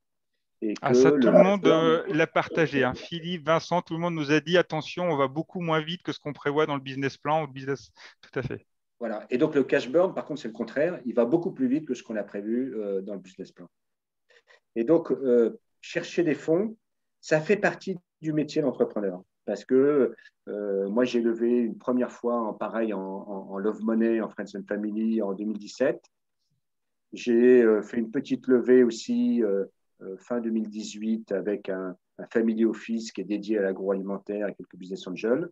Speaker 3: Et que
Speaker 2: Ça, tout le monde l'a partagé. Hein. Philippe, Vincent, tout le monde nous a dit, attention, on va beaucoup moins vite que ce qu'on prévoit dans le business plan ou le business. Tout à fait.
Speaker 3: Voilà. Et donc, le cash burn, par contre, c'est le contraire. Il va beaucoup plus vite que ce qu'on a prévu dans le business plan. Et donc, chercher des fonds, ça fait partie du métier d'entrepreneur. Parce que moi, j'ai levé une première fois en Love Money, en Friends and Family en 2017. J'ai fait une petite levée aussi fin 2018 avec un family office qui est dédié à l'agroalimentaire et quelques business angels.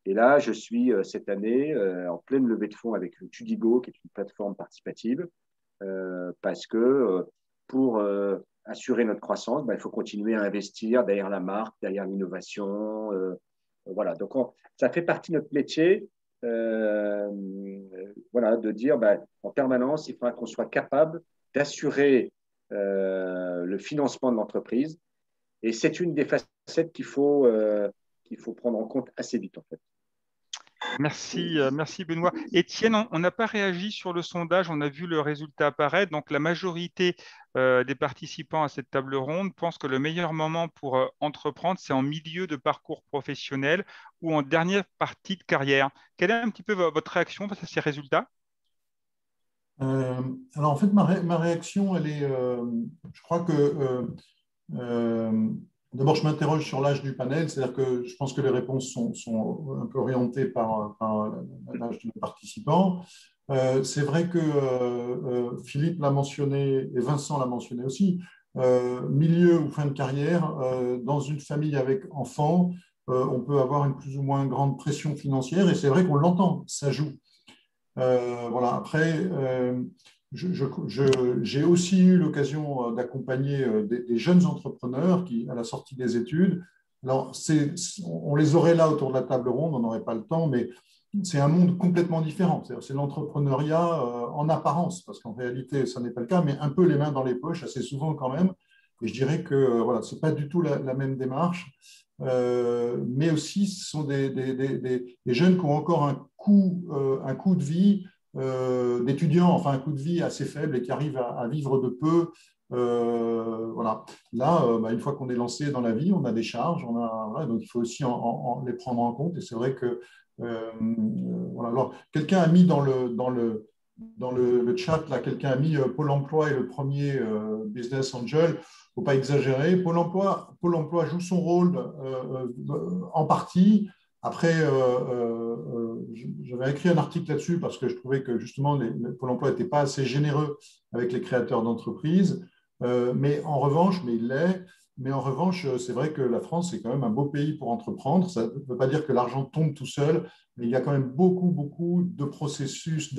Speaker 3: Et là, je suis cette année en pleine levée de fonds avec Tudigo, qui est une plateforme participative, parce que pour assurer notre croissance, il faut continuer à investir derrière la marque, derrière l'innovation. Voilà, donc ça fait partie de notre métier de dire en permanence, il faudra qu'on soit capable d'assurer le financement de l'entreprise. Et c'est une des facettes qu'il faut prendre en compte assez vite, en fait.
Speaker 2: Merci, merci Benoît. Étienne, on n'a pas réagi sur le sondage, on a vu le résultat apparaître. Donc, la majorité des participants à cette table ronde pensent que le meilleur moment pour entreprendre, c'est en milieu de parcours professionnel ou en dernière partie de carrière. Quelle est un petit peu votre réaction face à ces résultats?
Speaker 6: Alors, en fait, ma réaction, elle est, je crois que d'abord, je m'interroge sur l'âge du panel, c'est-à-dire que je pense que les réponses sont un peu orientées par l'âge des participants. C'est vrai que Philippe l'a mentionné et Vincent l'a mentionné aussi, milieu ou fin de carrière, dans une famille avec enfants, on peut avoir une plus ou moins grande pression financière et c'est vrai qu'on l'entend, ça joue. Voilà. Après, j'ai aussi eu l'occasion d'accompagner des jeunes entrepreneurs qui, à la sortie des études, alors on les aurait là autour de la table ronde, on n'aurait pas le temps, mais c'est un monde complètement différent. C'est l'entrepreneuriat en apparence, parce qu'en réalité, ça n'est pas le cas, mais un peu les mains dans les poches, assez souvent quand même. Et je dirais que voilà, ce n'est pas du tout la même démarche. Mais aussi, ce sont des jeunes qui ont encore un coût de vie d'étudiants, enfin un coût de vie assez faible et qui arrivent à vivre de peu. Voilà. Là, une fois qu'on est lancé dans la vie, on a des charges, voilà, donc il faut aussi les prendre en compte. Et c'est vrai que voilà. Alors, quelqu'un a mis dans le chat, là, quelqu'un a mis Pôle emploi et le premier business angel. Il ne faut pas exagérer. Pôle emploi joue son rôle en partie. Après, j'avais écrit un article là-dessus parce que je trouvais que justement, Pôle emploi n'était pas assez généreux avec les créateurs d'entreprises. Mais en revanche, mais il l'est, Mais en revanche, c'est vrai que la France, c'est quand même un beau pays pour entreprendre. Ça ne veut pas dire que l'argent tombe tout seul, mais il y a quand même beaucoup, beaucoup de processus,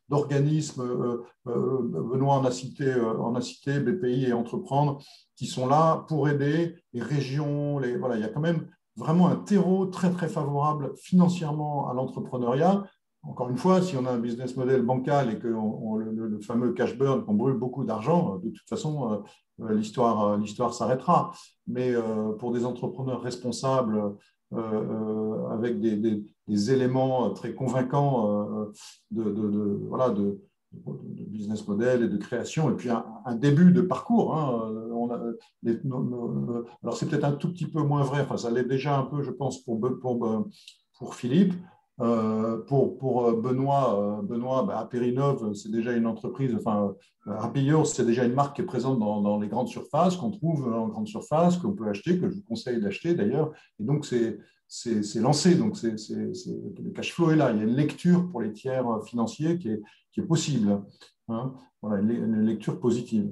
Speaker 6: d'organismes. Benoît en a cité BPI et Entreprendre, qui sont là pour aider les régions. Voilà, il y a quand même vraiment un terreau très, très favorable financièrement à l'entrepreneuriat. Encore une fois, si on a un business model bancal et que le fameux cash burn, qu'on brûle beaucoup d'argent, de toute façon, l'histoire s'arrêtera. Mais pour des entrepreneurs responsables, avec des éléments très convaincants voilà, de business model et de création, et puis un début de parcours. Hein. Alors, c'est peut-être un tout petit peu moins vrai, enfin, ça l'est déjà un peu, je pense, pour Philippe. Pour Benoît, Aperinov, c'est déjà une entreprise, enfin, Happy Yours, c'est déjà une marque qui est présente dans les grandes surfaces, qu'on trouve en grande surface, qu'on peut acheter, que je vous conseille d'acheter d'ailleurs. Et donc, c'est lancé, donc le cash flow est là. Il y a une lecture pour les tiers financiers qui est possible. Hein. Voilà, une lecture positive.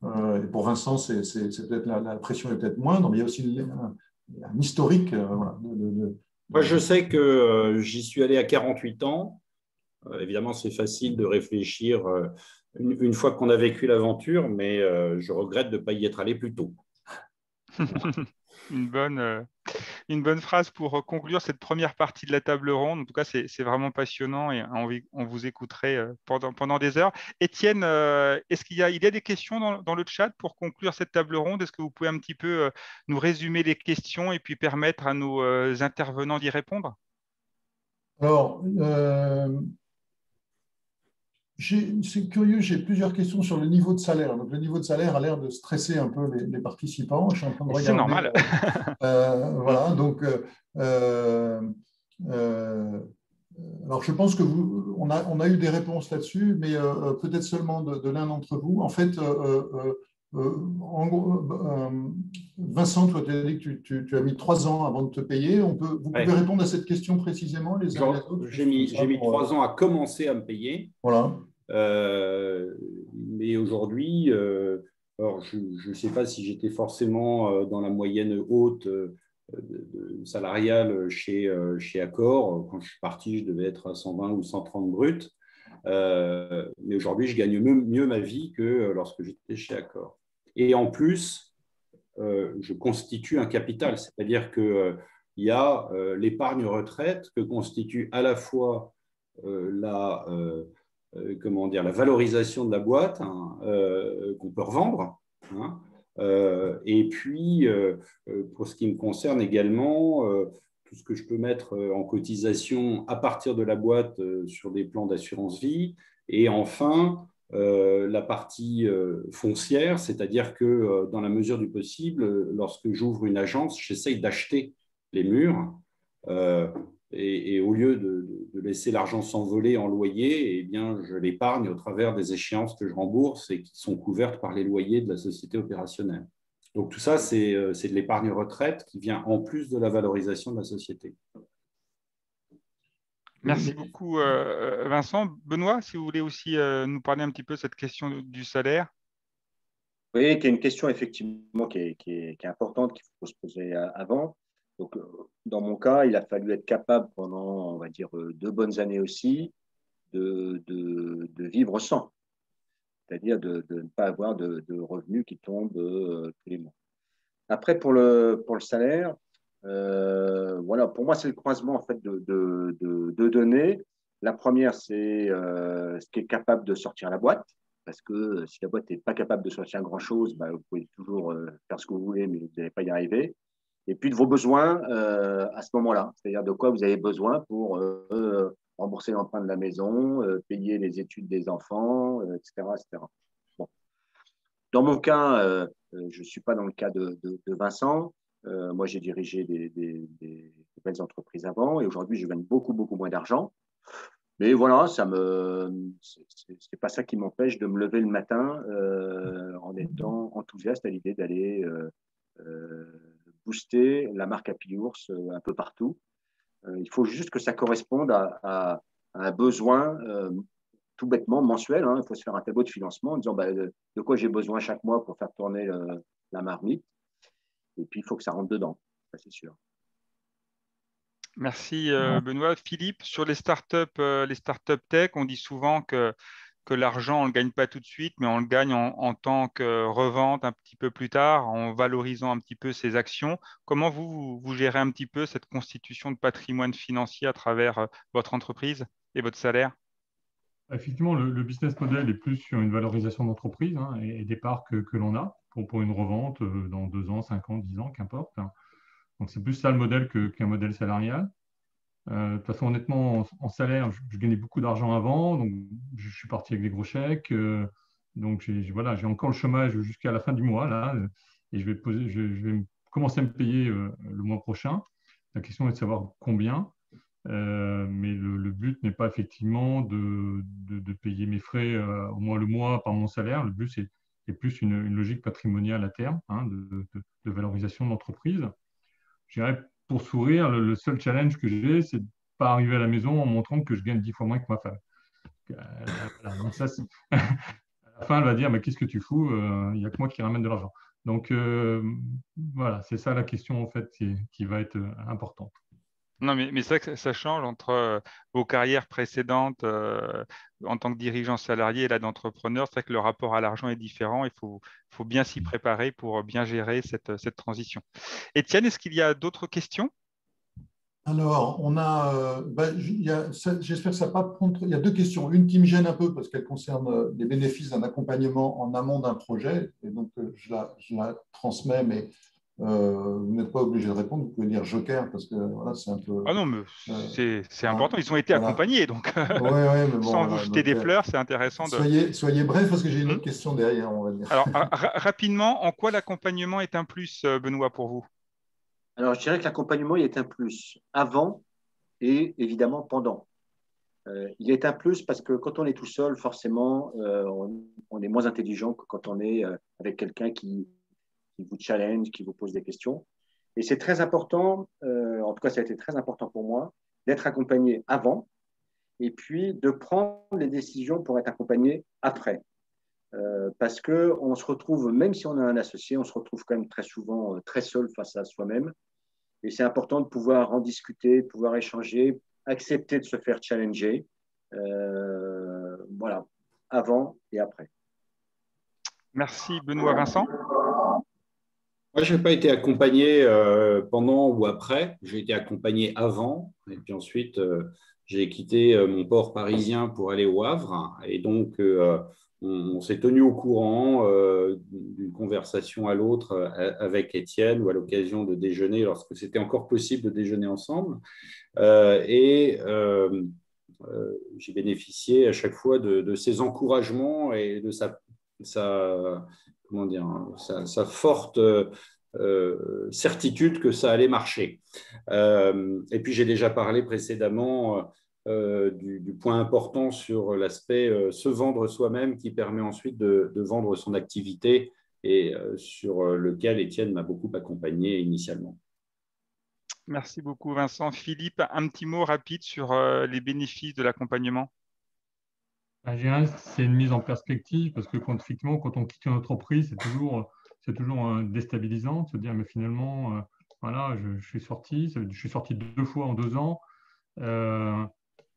Speaker 6: Et pour Vincent, peut-être la pression est peut-être moindre, mais il y a aussi un historique voilà,
Speaker 4: Moi, je sais que j'y suis allé à 48 ans. Évidemment, c'est facile de réfléchir une fois qu'on a vécu l'aventure, mais je regrette de ne pas y être allé plus tôt.
Speaker 2: Une bonne phrase pour conclure cette première partie de la table ronde. En tout cas, c'est vraiment passionnant et on vous écouterait pendant des heures. Étienne, est-ce qu'il y a des questions dans le chat pour conclure cette table ronde? Est-ce que vous pouvez un petit peu nous résumer les questions et puis permettre à nos intervenants d'y répondre?
Speaker 6: Alors, c'est curieux, j'ai plusieurs questions sur le niveau de salaire. Donc, le niveau de salaire a l'air de stresser un peu les participants. Je suis en train de
Speaker 2: C'est
Speaker 6: regarder.
Speaker 2: normal.
Speaker 6: Voilà, donc, alors je pense que on a eu des réponses là-dessus, mais peut-être seulement de l'un d'entre vous. En fait, en gros, Vincent, toi, tu as dit que tu as mis 3 ans avant de te payer. Vous pouvez répondre à cette question précisément, les uns et les autres?
Speaker 4: J'ai mis 3 ans à commencer à me payer.
Speaker 6: Voilà.
Speaker 4: Mais aujourd'hui, alors je ne sais pas si j'étais forcément dans la moyenne haute salariale chez Accor. Quand je suis parti, je devais être à 120 ou 130 bruts. Mais aujourd'hui, je gagne mieux ma vie que lorsque j'étais chez Accor. Et en plus, je constitue un capital, c'est-à-dire qu'il y a l'épargne retraite que constitue à la fois la valorisation de la boîte qu'on peut revendre. Hein, et puis, pour ce qui me concerne également, tout ce que je peux mettre en cotisation à partir de la boîte sur des plans d'assurance vie. Et enfin, la partie foncière, c'est-à-dire que dans la mesure du possible, lorsque j'ouvre une agence, j'essaye d'acheter les murs. Et au lieu de laisser l'argent s'envoler en loyer, eh bien, je l'épargne au travers des échéances que je rembourse et qui sont couvertes par les loyers de la société opérationnelle. Donc tout ça, c'est de l'épargne retraite qui vient en plus de la valorisation de la société.
Speaker 2: Merci beaucoup, Vincent. Benoît, si vous voulez aussi nous parler un petit peu de cette question du salaire.
Speaker 3: Oui, qui est une question effectivement qui est importante, qu'il faut se poser avant. Donc, dans mon cas, il a fallu être capable pendant, on va dire, 2 bonnes années aussi, de vivre sans, c'est-à-dire de ne pas avoir de revenus qui tombent tous les mois. Après, pour le salaire, voilà, pour moi, c'est le croisement en fait de données. La première, c'est ce qui est capable de sortir la boîte, parce que si la boîte n'est pas capable de sortir grand-chose, bah, vous pouvez toujours faire ce que vous voulez, mais vous n'allez pas y arriver. Et puis de vos besoins à ce moment-là, c'est-à-dire de quoi vous avez besoin pour rembourser l'emprunt de la maison, payer les études des enfants, etc., etc. Bon. Dans mon cas, je ne suis pas dans le cas de Vincent. Moi, j'ai dirigé des belles entreprises avant et aujourd'hui, je gagne beaucoup, beaucoup moins d'argent. Mais voilà, c'est pas ça qui m'empêche de me lever le matin en étant enthousiaste à l'idée d'aller booster la marque Happy Yours un peu partout. Il faut juste que ça corresponde à un besoin tout bêtement mensuel. Hein. Il faut se faire un tableau de financement en disant de quoi j'ai besoin chaque mois pour faire tourner la marmite. Et puis, il faut que ça rentre dedans, ça, c'est sûr.
Speaker 2: Merci Benoît. Philippe, sur les startups tech, on dit souvent que l'argent, on ne le gagne pas tout de suite, mais on le gagne en tant que revente un petit peu plus tard, en valorisant un petit peu ses actions. Comment vous gérez un petit peu cette constitution de patrimoine financier à travers votre entreprise et votre salaire?
Speaker 5: Effectivement, le business model est plus sur une valorisation d'entreprise, hein, et des parts que l'on a pour une revente dans 2 ans, 5 ans, 10 ans, qu'importe, hein. Donc, c'est plus ça le modèle qu'un modèle salarial. De toute façon, honnêtement, en salaire, je gagnais beaucoup d'argent avant, donc je suis parti avec des gros chèques. Donc, voilà, j'ai encore le chômage jusqu'à la fin du mois, là, et je vais commencer à me payer le mois prochain. La question est de savoir combien. Mais le but n'est pas effectivement de payer mes frais au moins le mois par mon salaire. Le but, c'est plus une logique patrimoniale à terme, hein, de valorisation de l'entreprise. Je dirais, pour sourire, le seul challenge que j'ai, c'est de ne pas arriver à la maison en montrant que je gagne 10 fois moins que ma femme. Voilà. Donc ça, à la fin, elle va dire, mais qu'est-ce que tu fous? Il n'y a que moi qui ramène de l'argent. Donc voilà, c'est ça la question en fait qui va être importante.
Speaker 2: Non, mais c'est vrai que ça change entre vos carrières précédentes en tant que dirigeant salarié et là d'entrepreneur. C'est vrai que le rapport à l'argent est différent. Il faut bien s'y préparer pour bien gérer cette transition. Étienne, est-ce qu'il y a d'autres questions?
Speaker 6: Alors, j'espère que ça va pas prendre. Il y a 2 questions. Une qui me gêne un peu parce qu'elle concerne les bénéfices d'un accompagnement en amont d'un projet. Et donc, je la transmets, mais vous n'êtes pas obligé de répondre. Vous pouvez dire joker parce que voilà, c'est un peu.
Speaker 2: Ah non, mais c'est important. Ils ont été
Speaker 6: Voilà.
Speaker 2: accompagnés, donc
Speaker 6: Ouais, mais bon,
Speaker 2: sans vous
Speaker 6: voilà.
Speaker 2: jeter des fleurs, c'est intéressant de.
Speaker 6: Soyez bref parce que j'ai une autre question derrière, on va dire.
Speaker 2: Alors, rapidement, en quoi l'accompagnement est un plus, Benoît, pour vous?
Speaker 3: Alors, je dirais que l'accompagnement, il est un plus avant et évidemment pendant. Il est un plus parce que quand on est tout seul, forcément, on est moins intelligent que quand on est avec quelqu'un qui vous challenge, qui vous pose des questions. Et c'est très important, en tout cas, ça a été très important pour moi, d'être accompagné avant et puis de prendre les décisions pour être accompagné après. Parce qu'on se retrouve, même si on a un associé, on se retrouve quand même très souvent très seul face à soi-même. Et c'est important de pouvoir en discuter, de pouvoir échanger, accepter de se faire challenger. Voilà, avant et après.
Speaker 2: Merci, Benoît. Vincent?
Speaker 4: Moi, je n'ai pas été accompagné pendant ou après. J'ai été accompagné avant. Et puis ensuite, j'ai quitté mon port parisien pour aller au Havre. Et donc, on s'est tenu au courant d'une conversation à l'autre avec Étienne ou à l'occasion de déjeuner lorsque c'était encore possible de déjeuner ensemble. J'ai bénéficié à chaque fois de ses encouragements et de comment dire, sa forte certitude que ça allait marcher. Et puis j'ai déjà parlé précédemment du point important sur l'aspect se vendre soi-même qui permet ensuite de vendre son activité et sur lequel Étienne m'a beaucoup accompagné initialement.
Speaker 2: Merci beaucoup, Vincent. Philippe, un petit mot rapide sur les bénéfices de l'accompagnement.
Speaker 5: C'est une mise en perspective parce que effectivement, quand on quitte une entreprise, c'est toujours déstabilisant de se dire, mais finalement, voilà, je suis sorti 2 fois en 2 ans.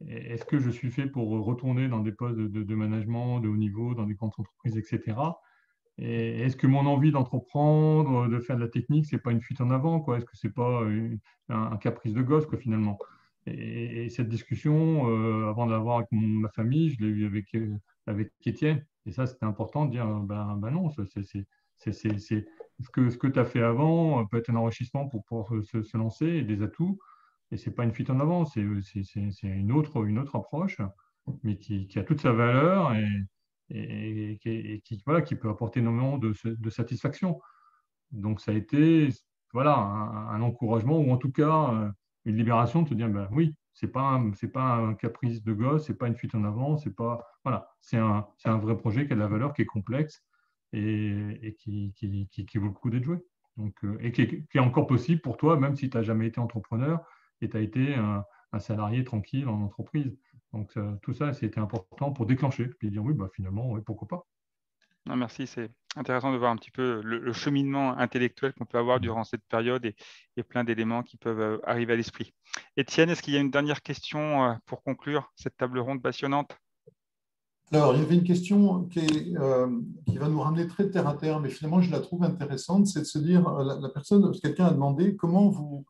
Speaker 5: Est-ce que je suis fait pour retourner dans des postes de management de haut niveau, dans des grandes entreprises, etc. Et est-ce que mon envie d'entreprendre, de faire de la technique, c'est pas une fuite en avant, quoi? Est-ce que c'est pas un caprice de gosse, quoi, finalement? Et cette discussion, avant de l'avoir avec ma famille, je l'ai eue avec Étienne. Et ça, c'était important de dire, ben non, ce que tu as fait avant peut être un enrichissement pour pouvoir se lancer et des atouts. Et c'est pas une fuite en avant, c'est une autre approche, mais qui a toute sa valeur et qui peut apporter énormément de satisfaction. Donc, ça a été voilà, un encouragement ou en tout cas une libération de se dire ben, oui, c'est pas un caprice de gosse, c'est pas une fuite en avant, voilà, c'est un vrai projet qui a de la valeur, qui est complexe et qui vaut le coup d'être joué. Donc, et qui est encore possible pour toi, même si tu n'as jamais été entrepreneur et tu as été un salarié tranquille en entreprise. Donc, tout ça, c'était important pour déclencher, puis dire oui, bah, finalement, oui, pourquoi pas.
Speaker 2: Non, merci, c'est intéressant de voir un petit peu le cheminement intellectuel qu'on peut avoir durant cette période et plein d'éléments qui peuvent arriver à l'esprit. Étienne, est-ce qu'il y a une dernière question pour conclure cette table ronde passionnante?
Speaker 6: Alors, il y avait une question qui va nous ramener très terre à terre, mais finalement, je la trouve intéressante, c'est de se dire, quelqu'un a demandé comment vous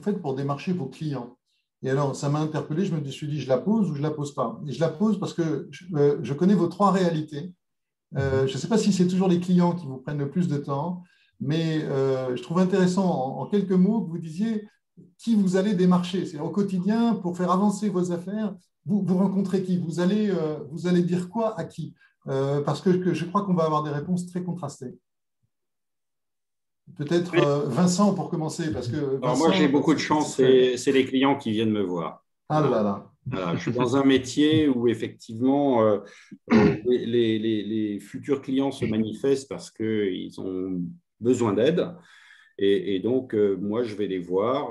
Speaker 6: faites pour démarcher vos clients. Et alors, ça m'a interpellé, je me suis dit, je la pose ou je ne la pose pas. Et je la pose parce que je connais vos trois réalités. Je ne sais pas si c'est toujours les clients qui vous prennent le plus de temps, mais je trouve intéressant en quelques mots que vous disiez qui vous allez démarcher. C'est au quotidien, pour faire avancer vos affaires, vous rencontrez qui, vous allez dire quoi à qui, parce que je crois qu'on va avoir des réponses très contrastées. Peut-être Vincent pour commencer, parce que Vincent,
Speaker 4: alors moi j'ai beaucoup de chance, c'est les clients qui viennent me voir.
Speaker 6: Ah là là.
Speaker 4: Voilà, je suis dans un métier où effectivement les futurs clients se manifestent parce qu'ils ont besoin d'aide. Et donc, moi, je vais les voir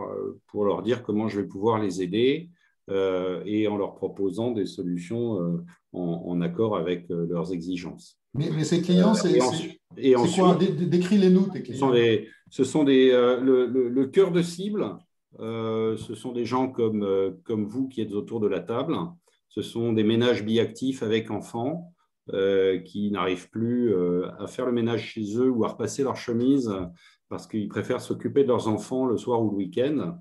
Speaker 4: pour leur dire comment je vais pouvoir les aider et en leur proposant des solutions en accord avec leurs exigences.
Speaker 6: Mais ces clients, c'est quoi? Décris-les-nous, tes clients.
Speaker 4: Ce sont le cœur de cible. Ce sont des gens comme vous qui êtes autour de la table. Ce sont des ménages biactifs avec enfants qui n'arrivent plus à faire le ménage chez eux ou à repasser leur chemise parce qu'ils préfèrent s'occuper de leurs enfants le soir ou le week-end.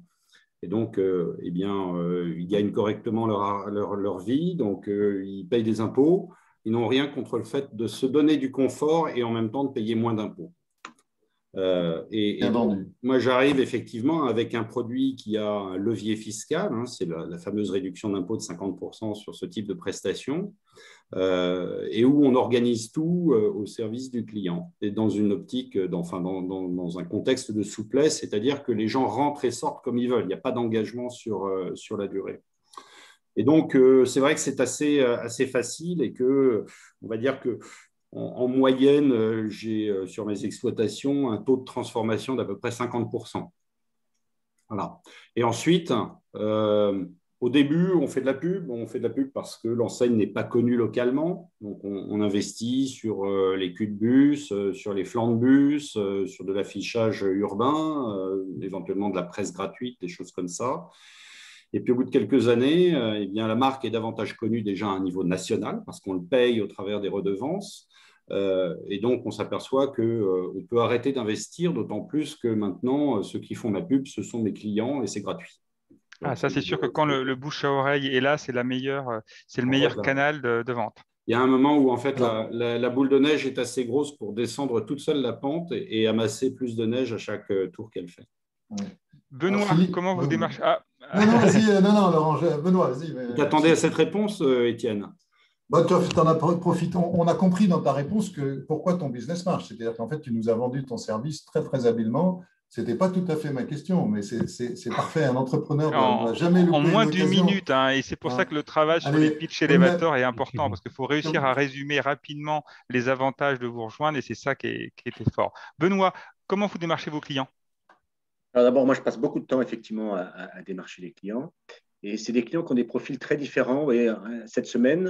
Speaker 4: Et donc, ils gagnent correctement leur vie, donc ils payent des impôts. Ils n'ont rien contre le fait de se donner du confort et en même temps de payer moins d'impôts. Donc, moi, j'arrive effectivement avec un produit qui a un levier fiscal, hein, c'est la fameuse réduction d'impôt de 50% sur ce type de prestations, et où on organise tout au service du client, et dans une optique, dans un contexte de souplesse, c'est-à-dire que les gens rentrent et sortent comme ils veulent, il n'y a pas d'engagement sur la durée. Et donc, c'est vrai que c'est assez facile et que, on va dire que en moyenne, j'ai sur mes exploitations un taux de transformation d'à peu près 50%. Voilà. Et ensuite, au début, on fait de la pub. On fait de la pub parce que l'enseigne n'est pas connue localement. Donc, on investit sur les culs de bus, sur les flancs de bus, sur de l'affichage urbain, éventuellement de la presse gratuite, des choses comme ça. Et puis, au bout de quelques années, la marque est davantage connue déjà à un niveau national parce qu'on le paye au travers des redevances. Et donc, on s'aperçoit qu'on peut arrêter d'investir, d'autant plus que maintenant, ceux qui font ma pub, ce sont mes clients et c'est gratuit.
Speaker 2: Donc, ça, c'est sûr que quand le bouche à oreille est là, c'est le meilleur canal de vente.
Speaker 4: Il y a un moment où, en fait, la boule de neige est assez grosse pour descendre toute seule la pente et amasser plus de neige à chaque tour qu'elle fait.
Speaker 2: Benoît, comment vous démarchez?
Speaker 6: Non, vas-y, Laurent, Benoît, vas-y.
Speaker 4: Tu attendais à cette réponse, Étienne?
Speaker 6: Tu en as profité. On a compris dans ta réponse pourquoi ton business marche. C'est-à-dire qu'en fait, tu nous as vendu ton service très, très habilement. Ce n'était pas tout à fait ma question, mais c'est parfait. Un entrepreneur ne va jamais louper
Speaker 2: en moins
Speaker 6: une
Speaker 2: d'une
Speaker 6: occasion.
Speaker 2: Minute. Et c'est pour ça que le travail sur les pitch elevators est important, parce qu'il faut réussir à résumer rapidement les avantages de vous rejoindre, et c'est ça qui était fort. Benoît, comment vous démarchez vos clients?
Speaker 3: Alors d'abord, moi, je passe beaucoup de temps effectivement à démarcher les clients. Et c'est des clients qui ont des profils très différents. Et cette semaine,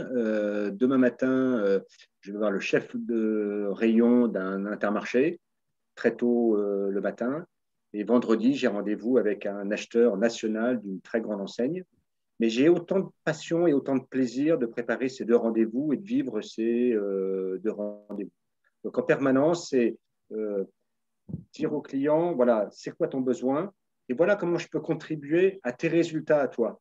Speaker 3: demain matin, je vais voir le chef de rayon d'un Intermarché, très tôt le matin. Et vendredi, j'ai rendez-vous avec un acheteur national d'une très grande enseigne. Mais j'ai autant de passion et autant de plaisir de préparer ces deux rendez-vous et de vivre ces deux rendez-vous. Donc en permanence, c'est dire au client, voilà, c'est quoi ton besoin? Et voilà comment je peux contribuer à tes résultats à toi.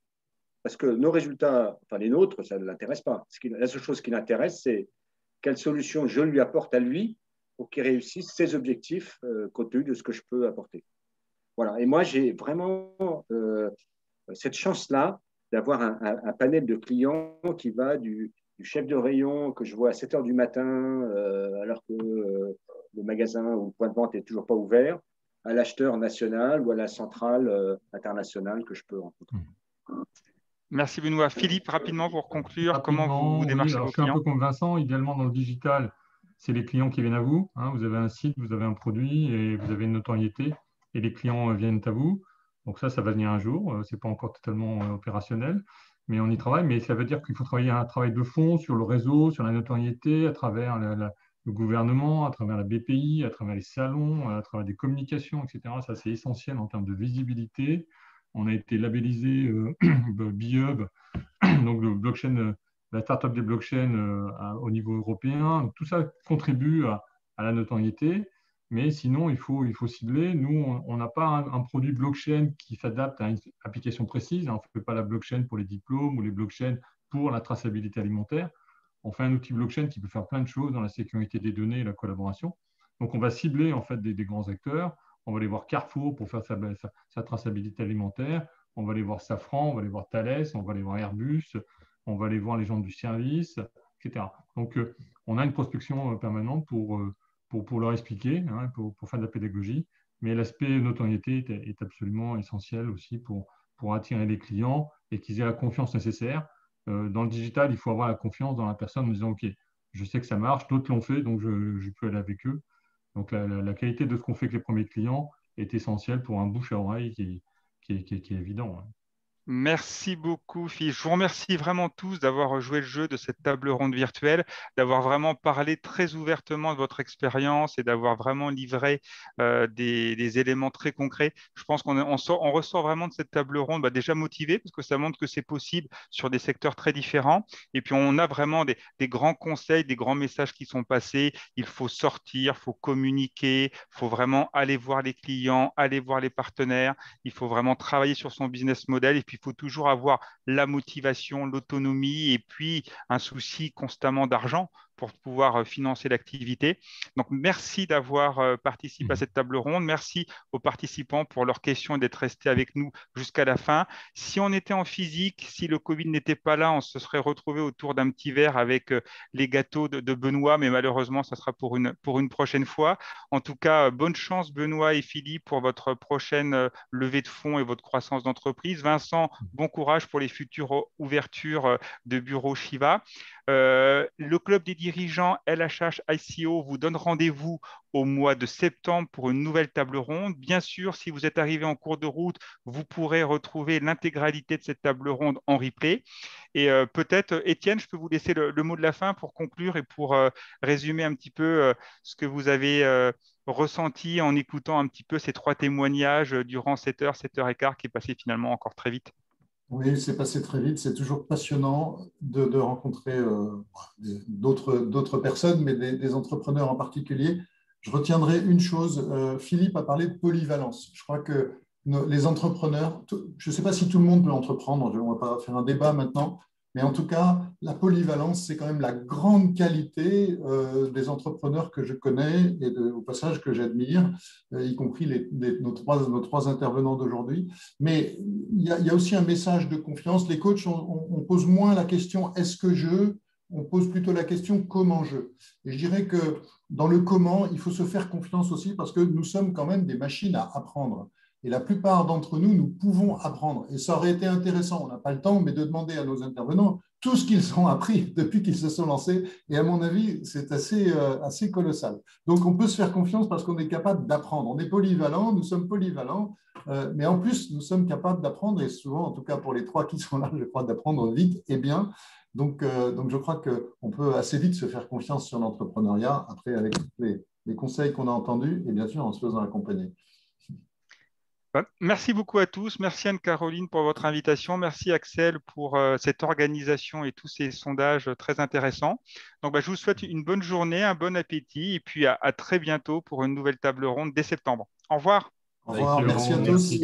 Speaker 3: Parce que nos résultats, enfin les nôtres, ça ne l'intéresse pas. La seule chose qui l'intéresse, c'est quelle solution je lui apporte à lui pour qu'il réussisse ses objectifs compte tenu de ce que je peux apporter. Voilà. Et moi, j'ai vraiment cette chance-là d'avoir un panel de clients qui va du chef de rayon que je vois à 7 heures du matin alors que le magasin ou le point de vente n'est toujours pas ouvert, à l'acheteur national ou à la centrale internationale que je peux rencontrer.
Speaker 2: Merci Benoît. Philippe, rapidement pour conclure, comment vous démarchez vos clients?
Speaker 5: Je suis un peu comme Vincent, idéalement dans le digital, c'est les clients qui viennent à vous. Vous avez un site, vous avez un produit et vous avez une notoriété et les clients viennent à vous. Donc ça va venir un jour. Ce n'est pas encore totalement opérationnel, mais on y travaille. Mais ça veut dire qu'il faut travailler un travail de fond sur le réseau, sur la notoriété, à travers le gouvernement, à travers la BPI, à travers les salons, à travers des communications, etc. Ça, c'est essentiel en termes de visibilité. On a été labellisé BeHub, donc le blockchain, la startup des blockchains au niveau européen. Donc, tout ça contribue à la notoriété. Mais sinon, il faut cibler. Nous, on n'a pas un produit blockchain qui s'adapte à une application précise. On ne fait pas la blockchain pour les diplômes ou les blockchains pour la traçabilité alimentaire. On fait un outil blockchain qui peut faire plein de choses dans la sécurité des données et la collaboration. Donc, on va cibler en fait des grands acteurs. On va aller voir Carrefour pour faire sa traçabilité alimentaire. On va aller voir Safran, on va aller voir Thales, on va aller voir Airbus, on va aller voir les gens du service, etc. Donc, on a une prospection permanente pour leur expliquer, hein, pour faire de la pédagogie. Mais l'aspect notoriété est absolument essentiel aussi pour attirer les clients et qu'ils aient la confiance nécessaire. Dans le digital, il faut avoir la confiance dans la personne en disant, OK, je sais que ça marche, d'autres l'ont fait, donc je peux aller avec eux. Donc, la qualité de ce qu'on fait avec les premiers clients est essentielle pour un bouche à oreille qui est évident. Hein.
Speaker 2: Merci beaucoup, Philippe. Je vous remercie vraiment tous d'avoir joué le jeu de cette table ronde virtuelle, d'avoir vraiment parlé très ouvertement de votre expérience et d'avoir vraiment livré des éléments très concrets. Je pense on ressort vraiment de cette table ronde déjà motivé parce que ça montre que c'est possible sur des secteurs très différents. Et puis, on a vraiment des grands conseils, des grands messages qui sont passés. Il faut sortir, il faut communiquer, il faut vraiment aller voir les clients, aller voir les partenaires. Il faut vraiment travailler sur son business model et puis il faut toujours avoir la motivation, l'autonomie et puis un souci constamment d'argent pour pouvoir financer l'activité. Donc, merci d'avoir participé à cette table ronde. Merci aux participants pour leurs questions et d'être restés avec nous jusqu'à la fin. Si on était en physique, si le Covid n'était pas là, on se serait retrouvé autour d'un petit verre avec les gâteaux de Benoît, mais malheureusement, ça sera pour une prochaine fois. En tout cas, bonne chance, Benoît et Philippe, pour votre prochaine levée de fonds et votre croissance d'entreprise. Vincent, bon courage pour les futures ouvertures de bureaux Shiva. Le club des dirigeants LHH ICO vous donne rendez-vous au mois de septembre pour une nouvelle table ronde. Bien sûr, si vous êtes arrivé en cours de route, vous pourrez retrouver l'intégralité de cette table ronde en replay. Et peut-être, Étienne, je peux vous laisser le mot de la fin pour conclure et pour résumer un petit peu ce que vous avez ressenti en écoutant un petit peu ces 3 témoignages durant 7 heures, 7 heures et quart qui est passé finalement encore très vite.
Speaker 6: Oui, c'est passé très vite. C'est toujours passionnant de rencontrer d'autres personnes, mais des entrepreneurs en particulier. Je retiendrai une chose. Philippe a parlé de polyvalence. Je crois que les entrepreneurs, je ne sais pas si tout le monde peut entreprendre, on ne va pas faire un débat maintenant, mais en tout cas, la polyvalence, c'est quand même la grande qualité des entrepreneurs que je connais et au passage que j'admire, y compris nos trois intervenants d'aujourd'hui. Mais il y a aussi un message de confiance. Les coachs, on pose moins la question « est-ce que je ?» on pose plutôt la question « comment je ?» Et je dirais que dans le comment, il faut se faire confiance aussi parce que nous sommes quand même des machines à apprendre. Et la plupart d'entre nous, nous pouvons apprendre. Et ça aurait été intéressant, on n'a pas le temps, mais de demander à nos intervenants tout ce qu'ils ont appris depuis qu'ils se sont lancés. Et à mon avis, c'est assez colossal. Donc, on peut se faire confiance parce qu'on est capable d'apprendre. On est polyvalent, nous sommes polyvalents, mais en plus, nous sommes capables d'apprendre, et souvent, en tout cas pour les 3 qui sont là, je crois, d'apprendre vite et bien. Donc, je crois qu'on peut assez vite se faire confiance sur l'entrepreneuriat, après, avec les conseils qu'on a entendus, et bien sûr, en se faisant accompagner.
Speaker 2: Merci beaucoup à tous. Merci Anne-Caroline pour votre invitation. Merci Axel pour cette organisation et tous ces sondages très intéressants. Donc, je vous souhaite une bonne journée, un bon appétit et puis à très bientôt pour une nouvelle table ronde dès septembre. Au revoir.
Speaker 6: Au revoir. Merci à tous.